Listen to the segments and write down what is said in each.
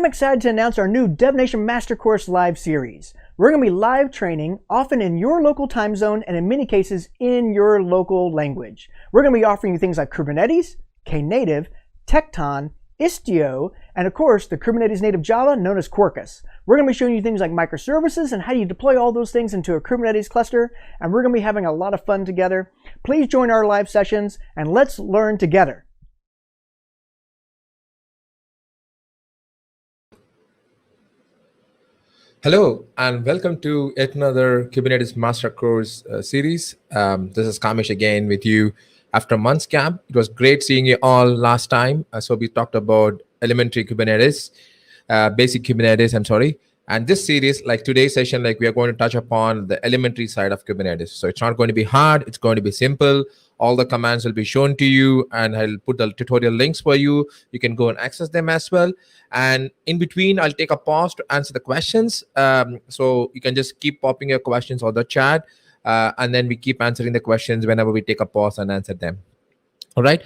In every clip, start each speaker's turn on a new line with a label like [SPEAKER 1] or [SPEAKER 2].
[SPEAKER 1] I'm excited to announce our new DevNation Master Course live series. We're going to be live training, often in your local time zone and in many cases in your local language. We're going to be offering you things like Kubernetes, Knative, Tekton, Istio, and of course the Kubernetes native Java known as Quarkus. We're going to be showing you things like microservices and how you deploy all those things into a Kubernetes cluster, and we're going to be having a lot of fun together. Please join our live sessions and let's learn together.
[SPEAKER 2] Hello, and welcome to yet another Kubernetes Master Course series. This is Kamish again with you after a month's gap. It was great seeing you all last time. So we talked about elementary Kubernetes, basic Kubernetes, And this series, like today's session, like we are going to touch upon the elementary side of Kubernetes. So it's not going to be hard, it's going to be simple. All the commands will be shown to you, and I'll put the tutorial links for you. You can go and access them as well. And in between, I'll take a pause to answer the questions. So you can just keep popping your questions on the chat, and then we keep answering the questions whenever we take a pause and answer them. All right.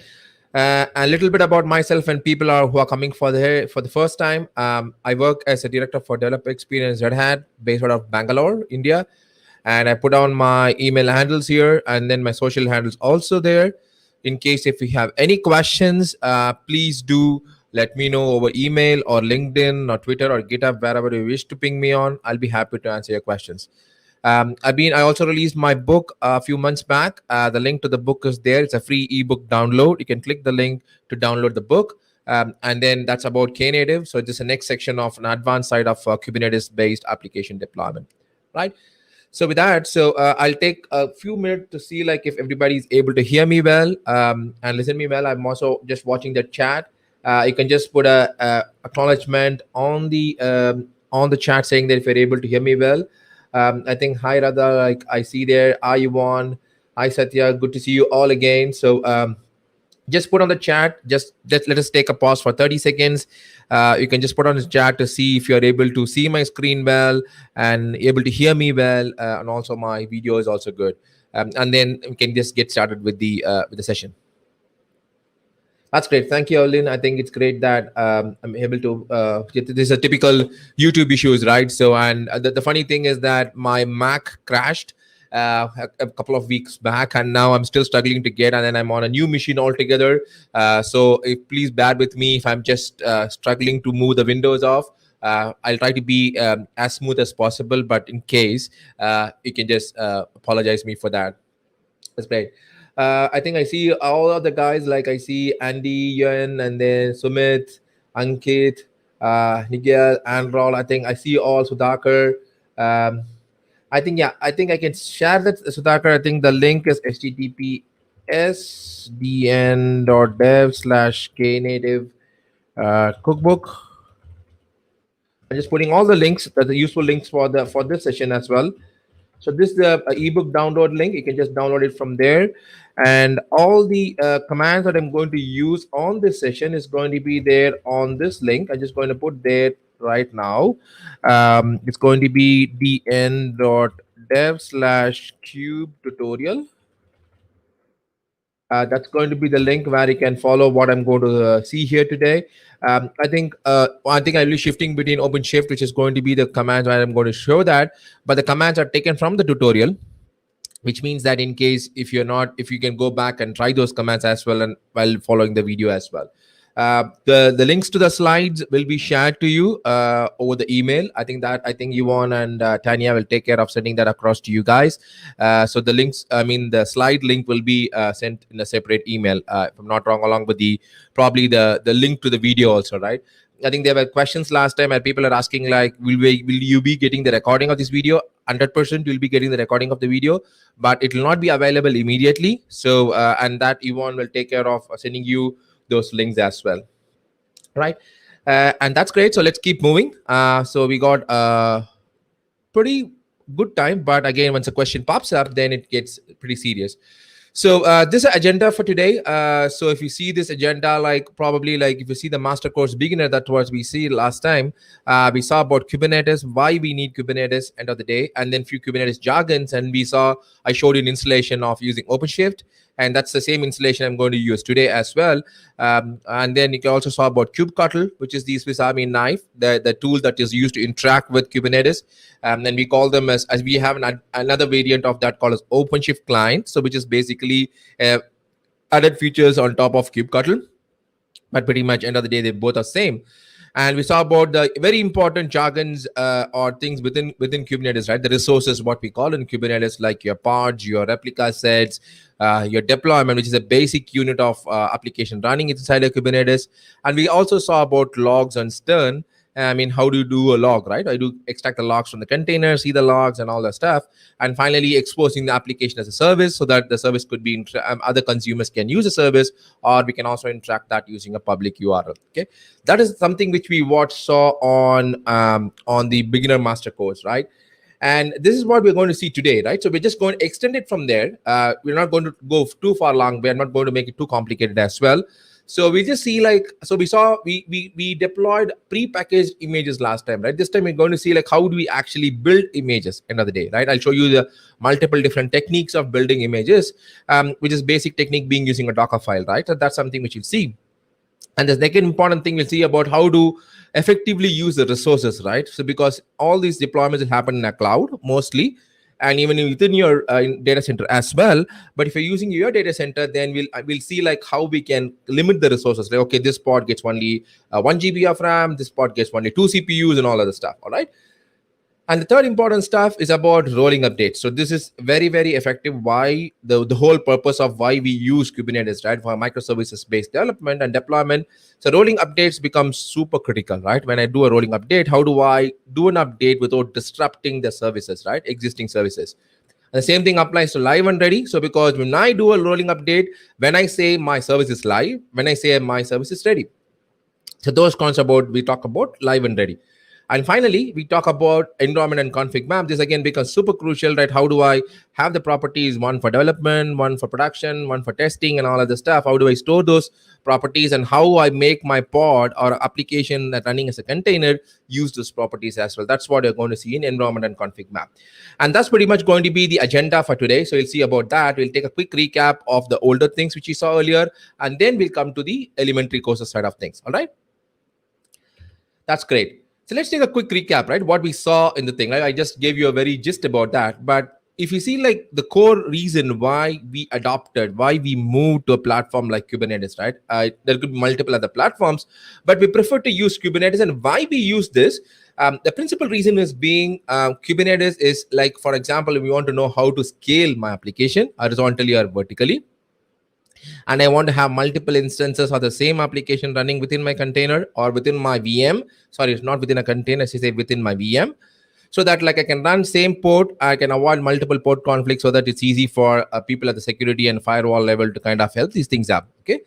[SPEAKER 2] A little bit about myself and people who are coming for the first time. I work as a director for developer experience Red Hat, based out of Bangalore, India. And I put down my email handles here, and then my social handles also there. In case if you have any questions, please do let me know over email or LinkedIn or Twitter or GitHub, wherever you wish to ping me on. I'll be happy to answer your questions. I also released my book a few months back. The link to the book is there. It's a free ebook download. You can click the link to download the book. And then that's about Knative. So this is the next section of an advanced side of Kubernetes-based application deployment, right? So with that, I'll take a few minutes to see like if everybody's able to hear me well and listen to me well. I'm also just watching the chat. You can just put a acknowledgement on the chat saying that if you're able to hear me well. I think hi Radha, like I see there. Hi Yvonne, hi Satya, good to see you all again. So just put on the chat. Just let us take a pause for 30 seconds. You can just put on the chat to see if you're able to see my screen well and able to hear me well, and also my video is also good. And then we can just get started with the session. That's great. Thank you, Olin. I think it's great that I'm able to this is a typical YouTube issues, right? So, and the funny thing is that my Mac crashed a couple of weeks back, and now I'm still struggling to get, and then I'm on a new machine altogether. So please bear with me if I'm just struggling to move the windows off. I'll try to be as smooth as possible, but in case, you can just apologize me for that. That's great. I think I see all of the guys, like I see Andy, Yuan, and then Sumit, Ankit, Nigel, Androl. I think I see all Sudhakar. I think I can share that, Sudhakar. I think the link is https://dn.dev/knative cookbook. I'm just putting all the links, the useful links for this session as well. So this is the ebook download link. You can just download it from there. And all the commands that I'm going to use on this session is going to be there on this link. I'm just going to put there right now. It's going to be dn.dev/cube tutorial. That's going to be the link where you can follow what I'm going to see here today. I think I'll be shifting between OpenShift, which is going to be the commands where I'm going to show that, but the commands are taken from the tutorial, which means that in case if you can go back and try those commands as well, and while following the video as well. The links to the slides will be shared to you over the email. I think Yvonne and Tanya will take care of sending that across to you guys. So the links, the slide link will be sent in a separate email, if I'm not wrong, along with probably the link to the video also, right? I think there were questions last time and people are asking like, will you be getting the recording of this video? 100% you'll be getting the recording of the video, but it will not be available immediately. So and that Yvonne will take care of sending you those links as well, right? And that's great. So let's keep moving. So we got a pretty good time, but again, once a question pops up, then it gets pretty serious. So this is agenda for today. So if you see this agenda, probably if you see the master course beginner, that was we see last time, we saw about Kubernetes, why we need Kubernetes end of the day, and then few Kubernetes jargons, and I showed you an installation of using OpenShift, and that's the same installation I'm going to use today as well. And then you can also saw about kubectl, which is the Swiss Army knife, the tool that is used to interact with Kubernetes. And we call them as we have another variant of that called as OpenShift client, so which is basically added features on top of kubectl, but pretty much end of the day they both are same. And we saw about the very important jargons or things within Kubernetes, right? The resources, what we call in Kubernetes, like your pods, your replica sets, your deployment, which is a basic unit of application running inside of Kubernetes. And we also saw about logs and Stern. I mean, how do you do a log, right? I do extract the logs from the container, see the logs and all that stuff. And finally, exposing the application as a service so that the service could be, other consumers can use the service, or we can also interact that using a public URL. Okay. That is something which we saw on the beginner master course, right? And this is what we're going to see today, right? So we're just going to extend it from there. We're not going to go too far long. We're not going to make it too complicated as well. So we just see we deployed pre-packaged images last time, right? This time we're going to see like how do we actually build images end of the day, right? I'll show you the multiple different techniques of building images, which is basic technique being using a Docker file, right? So that's something which you'll see. And the second important thing we'll see about how to effectively use the resources, right? So because all these deployments will happen in a cloud mostly, and even within your data center as well. But if you're using your data center, then we'll see like how we can limit the resources. Like, okay, this pod gets only 1 GB of RAM, this pod gets only 2 CPUs and all other stuff. All right. And the third important stuff is about rolling updates. So this is very, very effective. Why the whole purpose of why we use Kubernetes, right, for microservices-based development and deployment. So rolling updates becomes super critical, right? When I do a rolling update, how do I do an update without disrupting the services, right? Existing services. And the same thing applies to live and ready. So because when I do a rolling update, when I say my service is live, when I say my service is ready. So those concepts we talk about live and ready. And finally, we talk about environment and config map. This again becomes super crucial, right? How do I have the properties, one for development, one for production, one for testing and all of the stuff? How do I store those properties, and how I make my pod or application that running as a container use those properties as well? That's what you're going to see in environment and config map. And that's pretty much going to be the agenda for today. So you'll see about that. We'll take a quick recap of the older things which you saw earlier, and then we'll come to the elementary courses side of things. All right. That's great. So let's take a quick recap, right? What we saw in the thing, right? I just gave you a very gist about that. But if you see like the core reason why we adopted, why we moved to a platform like Kubernetes, right? There could be multiple other platforms, but we prefer to use Kubernetes. And why we use this, the principal reason is being Kubernetes is like, for example, if we want to know how to scale my application horizontally or vertically, and I want to have multiple instances of the same application running within my container or within my VM. Sorry, it's not within a container, I say within my VM. So that like I can run same port, I can avoid multiple port conflicts so that it's easy for people at the security and firewall level to kind of help these things up. Okay.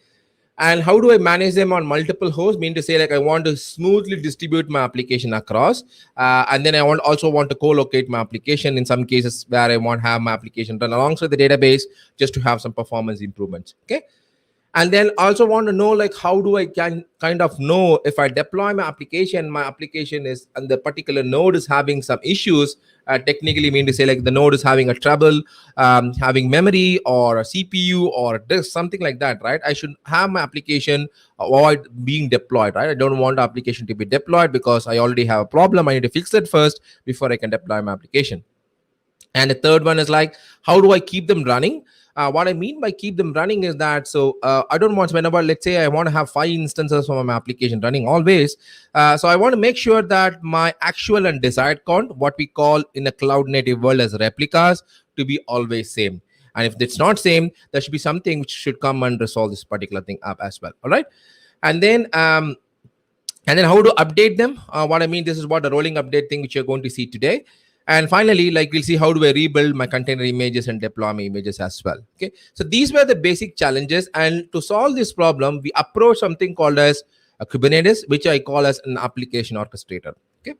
[SPEAKER 2] And how do I manage them on multiple hosts? Mean to say like I want to smoothly distribute my application across. And then I also want to co-locate my application in some cases where I want to have my application run alongside the database just to have some performance improvements. Okay. And then also want to know like how do I can kind of know if I deploy my application is and the particular node is having some issues. Technically mean to say like the node is having a trouble having memory or a CPU or disk, something like that, right? I should have my application avoid being deployed, right? I don't want the application to be deployed because I already have a problem. I need to fix it first before I can deploy my application. And the third one is like, how do I keep them running? What I mean by keep them running is that, so I don't want, whenever, let's say I want to have 5 instances of my application running always. So I want to make sure that my actual and desired count, what we call in a cloud native world as replicas, to be always same. And if it's not same, there should be something which should come and resolve this particular thing up as well. All right. And then how to update them. What I mean, this is what the rolling update thing which you're going to see today. And finally, like we'll see how do I rebuild my container images and deploy my images as well. Okay, so these were the basic challenges. And to solve this problem, we approach something called as a Kubernetes, which I call as an application orchestrator. Okay,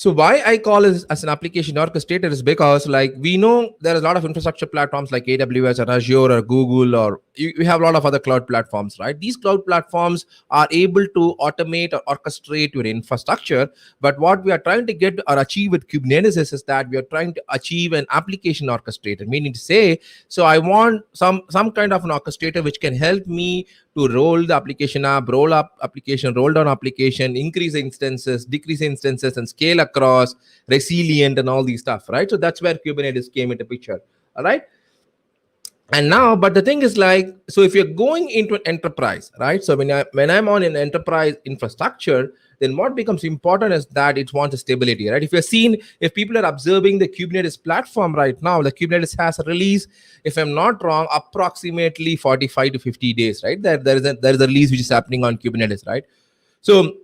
[SPEAKER 2] So why I call it as an application orchestrator is because like we know there is a lot of infrastructure platforms like AWS or Azure or Google or you have a lot of other cloud platforms, right? These cloud platforms are able to automate or orchestrate your infrastructure. But what we are trying to get or achieve with Kubernetes is that we are trying to achieve an application orchestrator, meaning to say, so I want some kind of an orchestrator which can help me to roll the application up, roll up application, roll down application, increase instances, decrease instances, and scale across, resilient, and all these stuff, right? So that's where Kubernetes came into picture. All right. And now, but the thing is like, so if you're going into an enterprise, right? So when I'm on an enterprise infrastructure, then what becomes important is that it wants a stability, right? If you're seeing, if people are observing the Kubernetes platform right now, the Kubernetes has a release, if I'm not wrong, approximately 45 to 50 days, right? There is a release which is happening on Kubernetes, right? So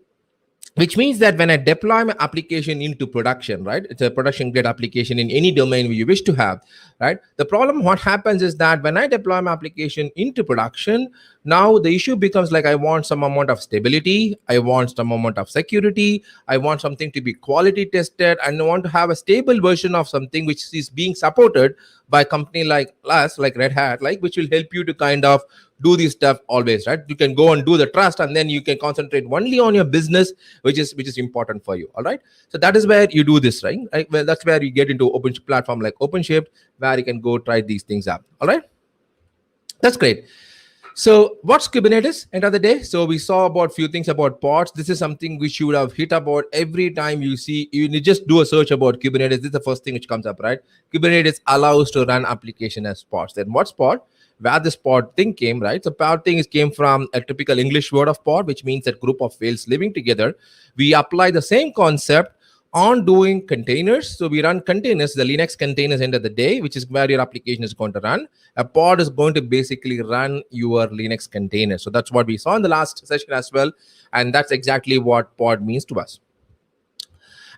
[SPEAKER 2] which means that when I deploy my application into production, right, it's a production grade application in any domain you wish to have, right? The problem, what happens is that when I deploy my application into production, now the issue becomes like I want some amount of stability, I want some amount of security, I want something to be quality tested, and I want to have a stable version of something which is being supported by a company like us, like Red Hat, like which will help you to kind of do this stuff always, right? You can go and do the trust, and then you can concentrate only on your business, which is important for you. All right. So that is where you do this, right? Well, that's where you get into open platform like OpenShift, where you can go try these things out. All right. That's great. So what's Kubernetes end of the day? So we saw about few things about pods. This is something which you would have hit about every time you see, you just do a search about Kubernetes. This is the first thing which comes up, right? Kubernetes allows to run application as pods. Then what's pod? Where this pod thing came, right? So pod thing came from a typical English word of pod, which means a group of whales living together. We apply the same concept on doing containers. So we run containers, the Linux containers end of the day, which is where your application is going to run. A pod is going to basically run your Linux container. So that's what we saw in the last session as well. And that's exactly what pod means to us.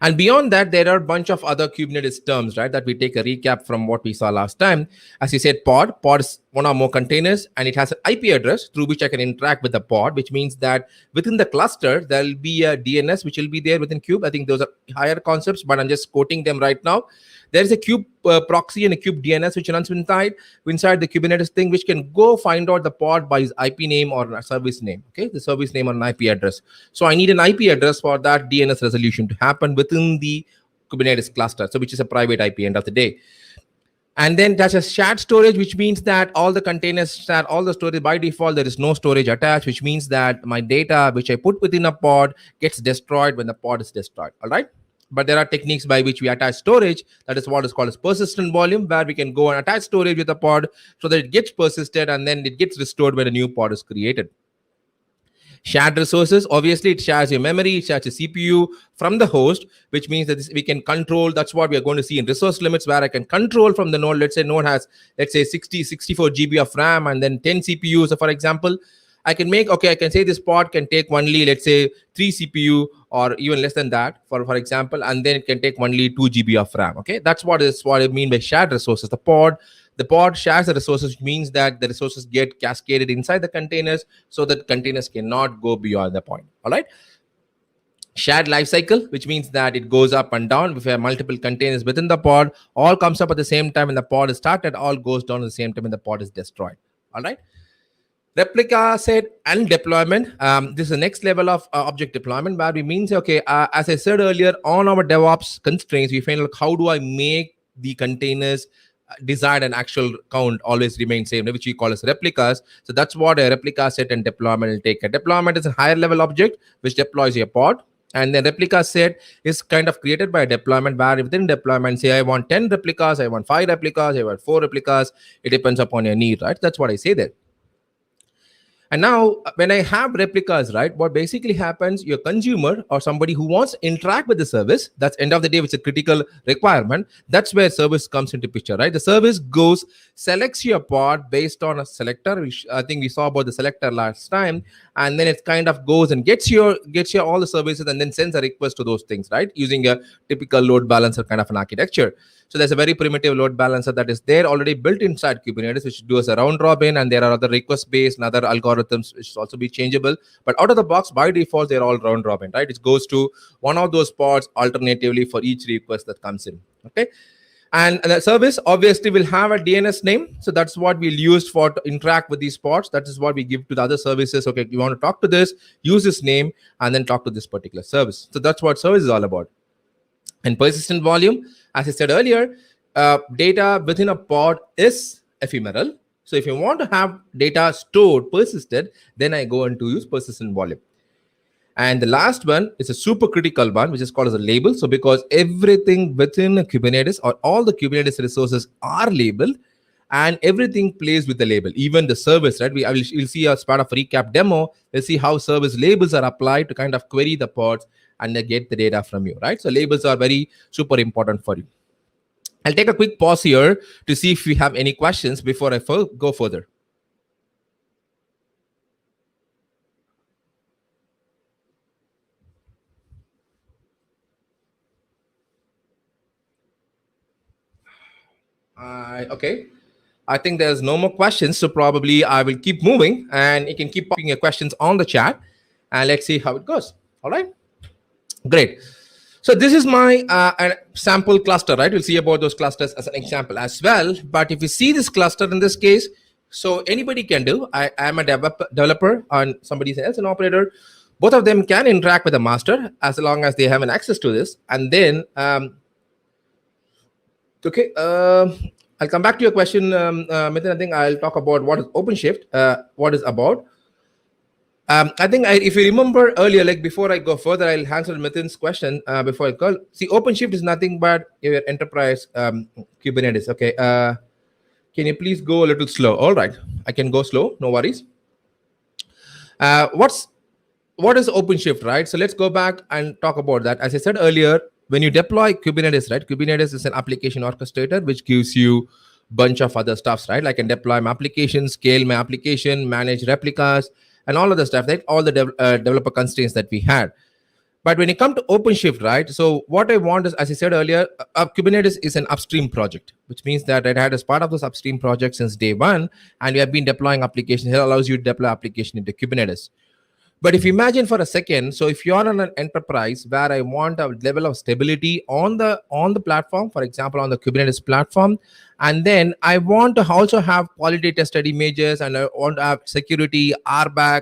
[SPEAKER 2] And beyond that, there are a bunch of other Kubernetes terms, right, that we take a recap from what we saw last time. As you said, pod is one or more containers, and it has an IP address through which I can interact with the pod, which means that within the cluster, there'll be a DNS, which will be there within Kube. I think those are higher concepts, but I'm just quoting them right now. There's a Kube proxy and a Kube DNS, which runs inside the Kubernetes thing, which can go find out the pod by his IP name or a service name, okay? The service name or an IP address. So I need an IP address for that DNS resolution to happen within the Kubernetes cluster, so which is a private IP end of the day. And then there's a shared storage, which means that all the containers share all the storage by default. There is no storage attached, which means that my data, which I put within a pod, gets destroyed when the pod is destroyed. All right. But there are techniques by which we attach storage. That is what is called as persistent volume, where we can go and attach storage with a pod so that it gets persisted and then it gets restored when a new pod is created. Shared resources, obviously it shares your memory, it shares your CPU from the host, which means that we can control. That's what we are going to see in resource limits, where I can control from the node. Let's say node has, 64 GB of RAM and then 10 CPUs. So for example, I can say this pod can take only, let's say 3 CPU or even less than that, for example, and then it can take only 2 GB of RAM. Okay, that's what I mean by shared resources. The pod shares the resources, which means that the resources get cascaded inside the containers so that containers cannot go beyond the point. All right. Shared lifecycle, which means that it goes up and down. If you have multiple containers within the pod, all comes up at the same time when the pod is started, all goes down at the same time when the pod is destroyed. All right. Replica set and deployment. This is the next level of object deployment, where we means, okay, as I said earlier, on our DevOps constraints, we find like, how do I make the containers desired and actual count always remain same, which we call as replicas. So that's what a replica set and deployment will take. A deployment is a higher level object which deploys your pod. And then replica set is kind of created by a deployment, where within deployment, say I want 10 replicas, I want 5 replicas, I want 4 replicas. It depends upon your need, right? That's what I say there. And now when I have replicas, right, what basically happens, your consumer or somebody who wants to interact with the service, that's end of the day, which is a critical requirement. That's where service comes into picture, right? The service goes, selects your pod based on a selector. I think we saw about the selector last time. And then it kind of goes and gets your all the services and then sends a request to those things, right? Using a typical load balancer kind of an architecture. So there's a very primitive load balancer that is there already built inside Kubernetes, which does a round robin, and there are other request based and other algorithms algorithms, which is also be changeable. But out of the box, by default, they're all round robin, right? It goes to one of those pods alternatively for each request that comes in. Okay. And the service obviously will have a DNS name. So that's what we'll use for to interact with these pods. That is what we give to the other services. Okay, you want to talk to this, use this name, and then talk to this particular service. So that's what service is all about. And persistent volume, as I said earlier, data within a pod is ephemeral. So if you want to have data stored, persisted, then I go into use persistent volume. And the last one is a super critical one, which is called as a label. So because everything within a Kubernetes or all the Kubernetes resources are labeled, and everything plays with the label, even the service, right? We'll see as part of recap demo, we'll see how service labels are applied to kind of query the pods and they get the data from you, right? So labels are very super important for you. I'll take a quick pause here to see if we have any questions before I go further. Okay. I think there's no more questions, so probably I will keep moving, and you can keep popping your questions on the chat, and let's see how it goes. All right, great. So this is my sample cluster, right? We'll see about those clusters as an example as well. But if you see this cluster in this case, so anybody can do. I am a developer, and somebody else an operator. Both of them can interact with the master as long as they have an access to this, and then okay. I'll come back to your question, Mithun. I think I'll talk about what is OpenShift, what is about. I think if you remember earlier, like before I go further, I'll answer Mithun's question before I call. See, OpenShift is nothing but your enterprise Kubernetes. Okay. Can you please go a little slow? All right. I can go slow. No worries. What is OpenShift, right? So let's go back and talk about that. As I said earlier, when you deploy Kubernetes, right? Kubernetes is an application orchestrator, which gives you a bunch of other stuffs, right? Like I can deploy my application, scale my application, manage replicas, and all of the stuff, right? All the developer constraints that we had. But when you come to OpenShift, right? So what I want is, as I said earlier, Kubernetes is an upstream project, which means that it had as part of this upstream project since day one, and we have been deploying applications. It allows you to deploy application into Kubernetes. But if you imagine for a second, so if you're on an enterprise where I want a level of stability on the platform, for example, on the Kubernetes platform, and then I want to also have quality tested images, and I want to have security, RBAC,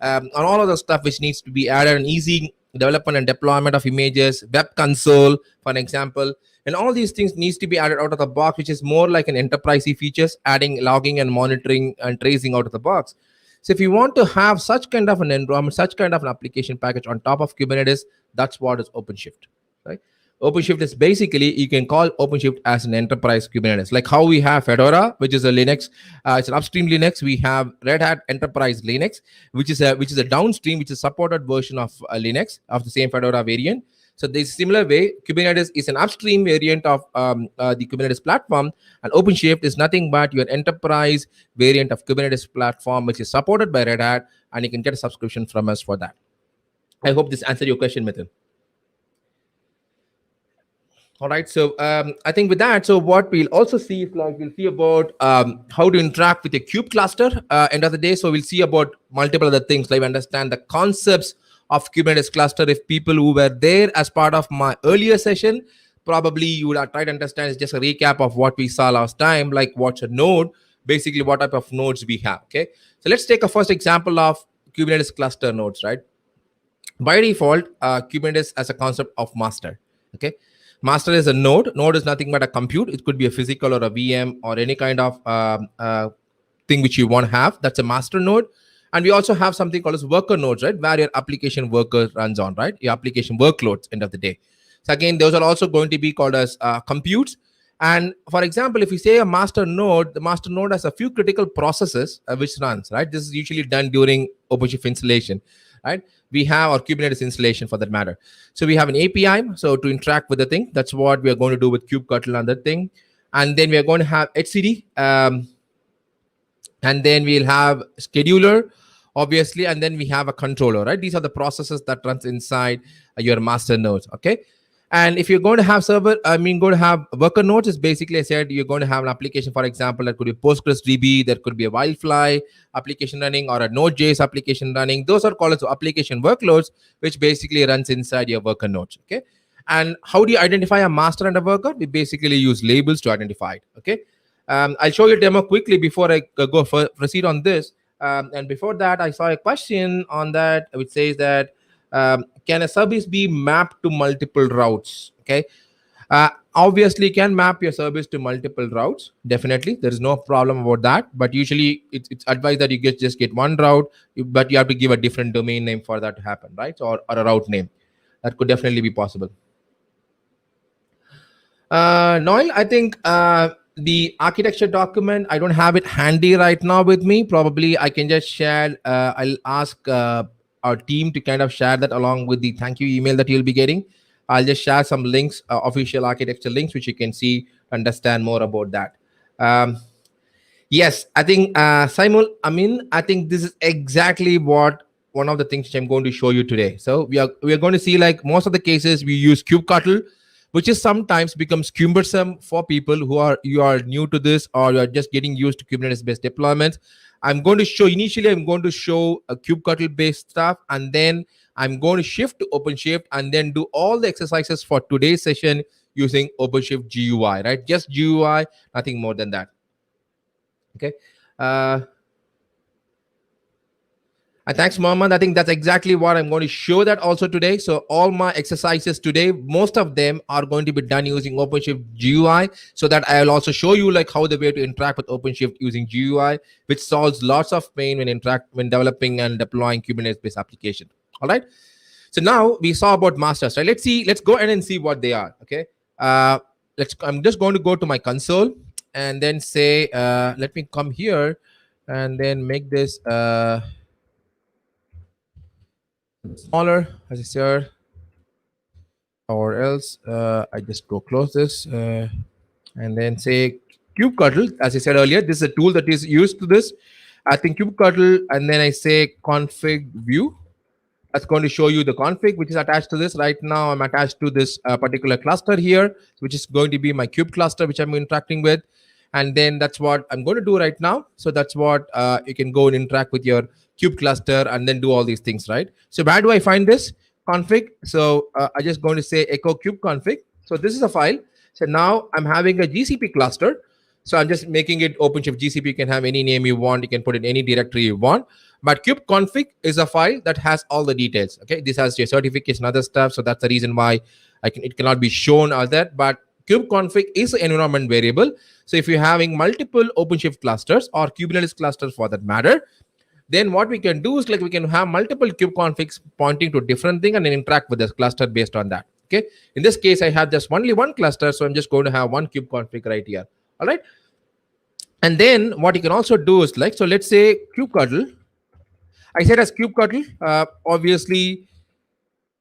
[SPEAKER 2] and all of the stuff which needs to be added, and easy development and deployment of images, web console, for example, and all these things needs to be added out of the box, which is more like an enterprisey features, adding logging and monitoring and tracing out of the box. So if you want to have such kind of an environment, such kind of an application package on top of Kubernetes, that's what is OpenShift, right? OpenShift is basically, you can call OpenShift as an enterprise Kubernetes, like how we have Fedora, which is a Linux, it's an upstream Linux. We have Red Hat Enterprise Linux, which is a downstream, which is a supported version of Linux of the same Fedora variant. So there's a similar way, Kubernetes is an upstream variant of the Kubernetes platform, and OpenShift is nothing but your enterprise variant of Kubernetes platform, which is supported by Red Hat, and you can get a subscription from us for that. I hope this answered your question, Mithun. All right, so I think with that, so what we'll also see is like we'll see about how to interact with a kube cluster end of the day. So we'll see about multiple other things, like understand the concepts of Kubernetes cluster. If people who were there as part of my earlier session, probably you would have tried to understand. It's just a recap of what we saw last time, like what's a node, basically what type of nodes we have. Okay, so let's take a first example of Kubernetes cluster nodes, right? By default, Kubernetes as a concept of master. Okay, master is a node. Node is nothing but a compute. It could be a physical or a VM or any kind of thing which you want to have. That's a master node. And we also have something called as worker nodes, right? Where your application worker runs on, right? Your application workloads end of the day. So again, those are also going to be called as computes. And for example, if you say a master node, the master node has a few critical processes which runs, right? This is usually done during OpenShift installation, right? We have our Kubernetes installation for that matter. So we have an API, so to interact with the thing. That's what we are going to do with kubectl and that thing. And then we are going to have etcd, and then we'll have scheduler, obviously, and then we have a controller, right? These are the processes that runs inside your master nodes, okay? And if you're going to have going to have worker nodes, is basically I said you're going to have an application, for example, that could be Postgres DB, there could be a Wildfly application running or a Node.js application running. Those are called as application workloads, which basically runs inside your worker nodes. Okay. And how do you identify a master and a worker? We basically use labels to identify it. Okay. I'll show you a demo quickly before I proceed on this. And before that, I saw a question on that which says that can a service be mapped to multiple routes? Okay. Obviously, can map your service to multiple routes. Definitely, there is no problem about that. But usually, it's advised that you just get one route, but you have to give a different domain name for that to happen, right? Or a route name. That could definitely be possible. Noel, I think the architecture document, I don't have it handy right now with me. Probably I can just share. I'll ask our team to kind of share that along with the thank you email that you'll be getting. I'll just share some links, official architecture links, which you can see, understand more about that. Yes, I think Simon, I think this is exactly what one of the things which I'm going to show you today. So we are going to see, like most of the cases we use kubectl, which is sometimes becomes cumbersome for people who are new to this, or you are just getting used to Kubernetes based deployments. I'm going to show a kubectl based stuff, and then I'm going to shift to OpenShift and then do all the exercises for today's session using OpenShift GUI, right? Just GUI, nothing more than that. Okay. And thanks, Mohammed. I think that's exactly what I'm going to show that also today. So all my exercises today, most of them are going to be done using OpenShift GUI, so that I'll also show you like how the way to interact with OpenShift using GUI, which solves lots of pain when developing and deploying Kubernetes-based application. All right. So now we saw about masters, right? Let's go ahead and see what they are. Okay. I'm just going to go to my console and then say, let me come here and then make this smaller, as I said, or else I just go close this and then say kubectl. As I said earlier, this is a tool that is used to this. I think kubectl, and then I say config view. That's going to show you the config which is attached to this. Right now, I'm attached to this particular cluster here, which is going to be my kube cluster, which I'm interacting with. And then that's what I'm going to do right now. So that's what you can go and interact with your kube cluster and then do all these things, right? So where do I find this config? So I'm just going to say echo kube config. So this is a file. So now I'm having a GCP cluster. So I'm just making it OpenShift GCP. You can have any name you want. You can put in any directory you want. But kubeconfig is a file that has all the details. Okay, this has your certification, other stuff. So that's the reason why it cannot be shown all that. But kubeconfig is an environment variable. So if you're having multiple OpenShift clusters or Kubernetes clusters for that matter, then what we can do is like we can have multiple kubeconfigs pointing to different thing and then interact with this cluster based on that. Okay. In this case, I have just only one cluster, so I'm just going to have one kubeconfig right here. All right. And then what you can also do is like, so let's say kubectl. I said as kubectl, obviously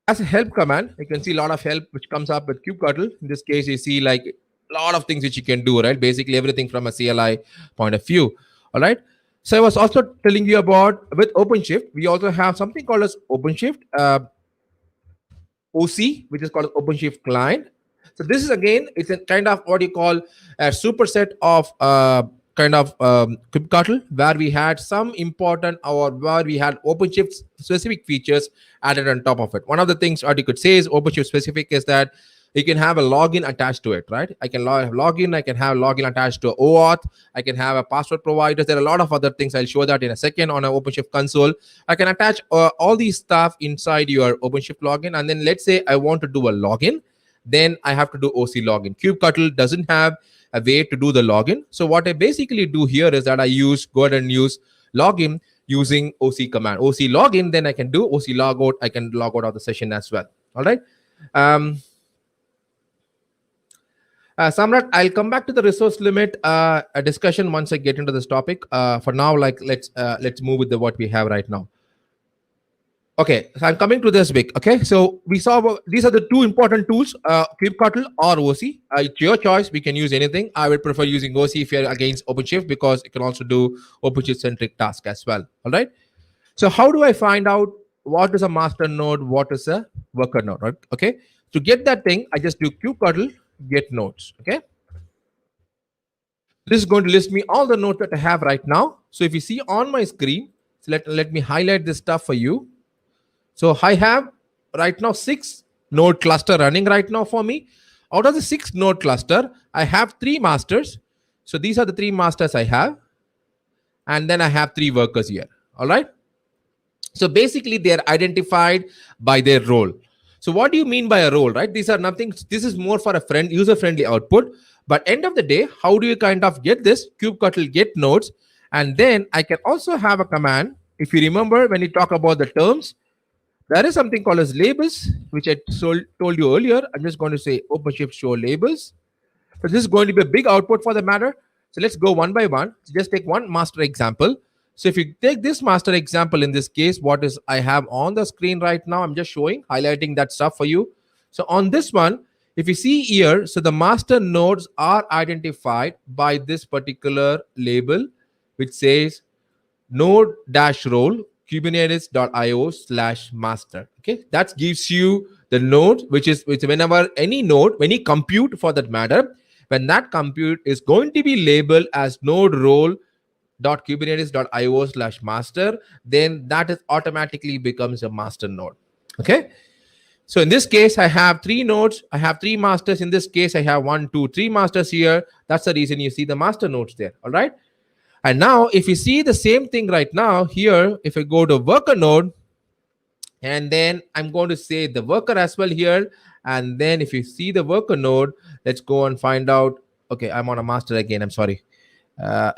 [SPEAKER 2] as a help command, you can see a lot of help which comes up with kubectl. In this case, you see like a lot of things which you can do, right? Basically everything from a CLI point of view. All right. So I was also telling you about with OpenShift, we also have something called as OpenShift OC, which is called OpenShift client. So this is again, it's a kind of what you call a superset of kubectl, where we had some important or where we had OpenShift specific features added on top of it. One of the things what you could say is OpenShift specific is that you can have a login attached to it, right? I can log in, I can have login attached to OAuth, I can have a password provider. There are a lot of other things. I'll show that in a second on an OpenShift console. I can attach all these stuff inside your OpenShift login. And then let's say I want to do a login, then I have to do OC login. kubectl doesn't have a way to do the login. So what I basically do here is that I go ahead and use login using OC command. OC login, then I can do OC logout. I can log out of the session as well. All right. Samrat, I'll come back to the resource limit a discussion once I get into this topic. For now, like let's move with what we have right now. Okay, so I'm coming to this big. Okay, so we saw these are the two important tools, kubectl or OC. It's your choice. We can use anything. I would prefer using OC if you're against OpenShift because it can also do OpenShift centric task as well. All right. So how do I find out what is a master node, what is a worker node? Right? Okay. To get that thing, I just do kubectl get nodes. Okay. This is going to list me all the nodes that I have right now. So if you see on my screen, so let me highlight this stuff for you. So I have right now 6 node cluster running right now for me. Out of the 6 node cluster, I have 3 masters. So these are the 3 masters I have. And then I have 3 workers here. All right. So basically they are identified by their role. So what do you mean by a role, right? These are nothing. This is more for a user-friendly output. But end of the day, how do you kind of get this? Kubectl get nodes. And then I can also have a command. If you remember when you talk about the terms, there is something called as labels, which I told you earlier. I'm just going to say OpenShift show labels. So this is going to be a big output for the matter. So let's go one by one. So just take one master example. So if you take this master example, in this case, what is I have on the screen right now, I'm just showing, highlighting that stuff for you. So on this one, if you see here, so the master nodes are identified by this particular label, which says node dash role kubernetes.io/master. Okay, that gives you the node, which whenever any node, any compute for that matter, when that compute is going to be labeled as node role kubernetes.io/master, then that is automatically becomes a master node. Okay. So in this case, I have 3 nodes. I have 3 masters. In this case, I have 1, 2, 3 masters here. That's the reason you see the master nodes there. All right. And now if you see the same thing right now here, if I go to worker node, and then I'm going to say the worker as well here. And then if you see the worker node, let's go and find out. Okay, I'm on a master again. I'm sorry.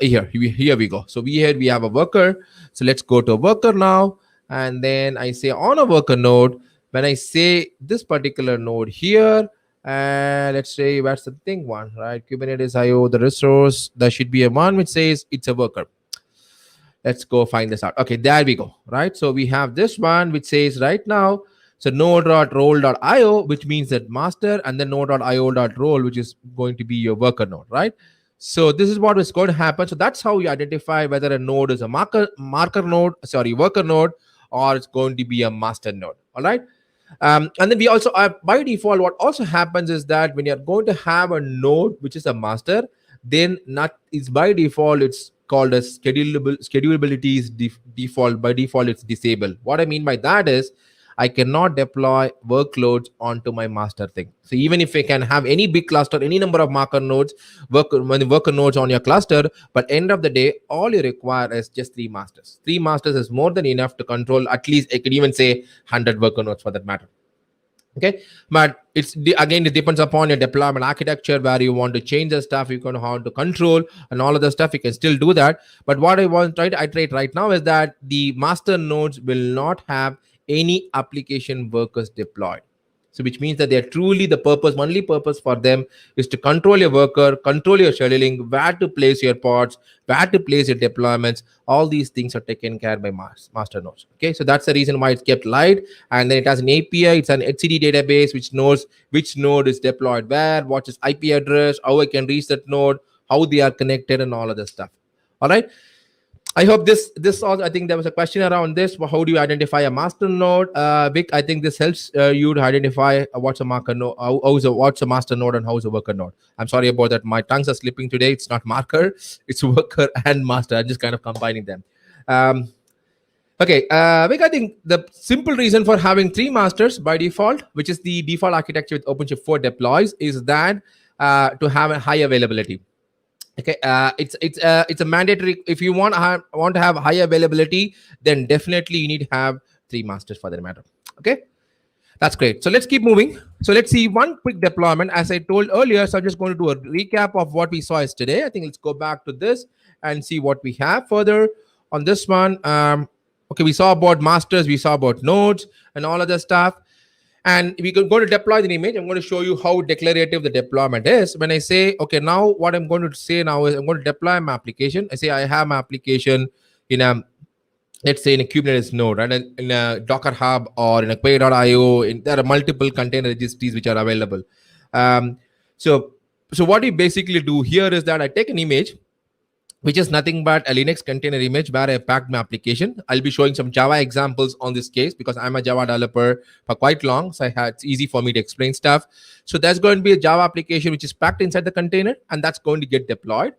[SPEAKER 2] Here we go. So we have a worker. So let's go to a worker now. And then I say on a worker node, when I say this particular node here, and let's say what's the thing one, right? Kubernetes IO, the resource, there should be a one which says it's a worker. Let's go find this out. Okay, there we go, right? So we have this one which says right now, so node.role.io, which means that master, and then node.io.role, which is going to be your worker node, right? So this is what is going to happen. So that's how you identify whether a node is a worker node, or it's going to be a master node. All right. And then we also by default, what also happens is that when you're going to have a node which is a master, then not is by default it's called as schedulability is default. By default, it's disabled. What I mean by that is I cannot deploy workloads onto my master thing. So even if I can have any big cluster, any number of worker nodes on your cluster, but end of the day, all you require is just 3 masters. 3 masters is more than enough to control at least, I could even say 100 worker nodes for that matter. Okay, but again, it depends upon your deployment architecture, where you want to change the stuff, you can how to control and all of the stuff. You can still do that. But what I want to try to iterate right now is that the master nodes will not have any application workers deployed. So which means that they're truly only purpose for them is to control your worker, control your scheduling, where to place your pods, where to place your deployments. All these things are taken care by master nodes. Okay, so that's the reason why it's kept light. And then it has an API, it's an etcd database which knows which node is deployed where, what is IP address, how I can reach that node, how they are connected, and all of the stuff. All right. I hope this also, I think there was a question around this. How do you identify a master node? Vic, I think this helps you to identify what's a marker node, what's a master node, and how's a worker node. I'm sorry about that. My tongues are slipping today. It's not marker, it's worker and master. I'm just kind of combining them. Okay, Vic, I think the simple reason for having 3 masters by default, which is the default architecture with OpenShift 4 deploys, is that to have a high availability. Okay, it's a mandatory. If you want to have high availability, then definitely you need to have 3 masters for that matter. Okay, that's great. So let's keep moving. So let's see one quick deployment. As I told earlier, so I'm just going to do a recap of what we saw yesterday. I think let's go back to this and see what we have further on this one. Okay, we saw about masters, we saw about nodes and all other stuff. And we can go to deploy the image. I'm going to show you how declarative the deployment is. When I say, okay, now what I'm going to say now is I'm going to deploy my application. I say I have my application in a, let's say in a Kubernetes node, right? In a Docker Hub or in a Quay.io. There are multiple container registries which are available. So what we basically do here is that I take an image which is nothing but a Linux container image where I packed my application. I'll be showing some Java examples on this case because I'm a Java developer for quite long. So it's easy for me to explain stuff. So there's going to be a Java application which is packed inside the container, and that's going to get deployed.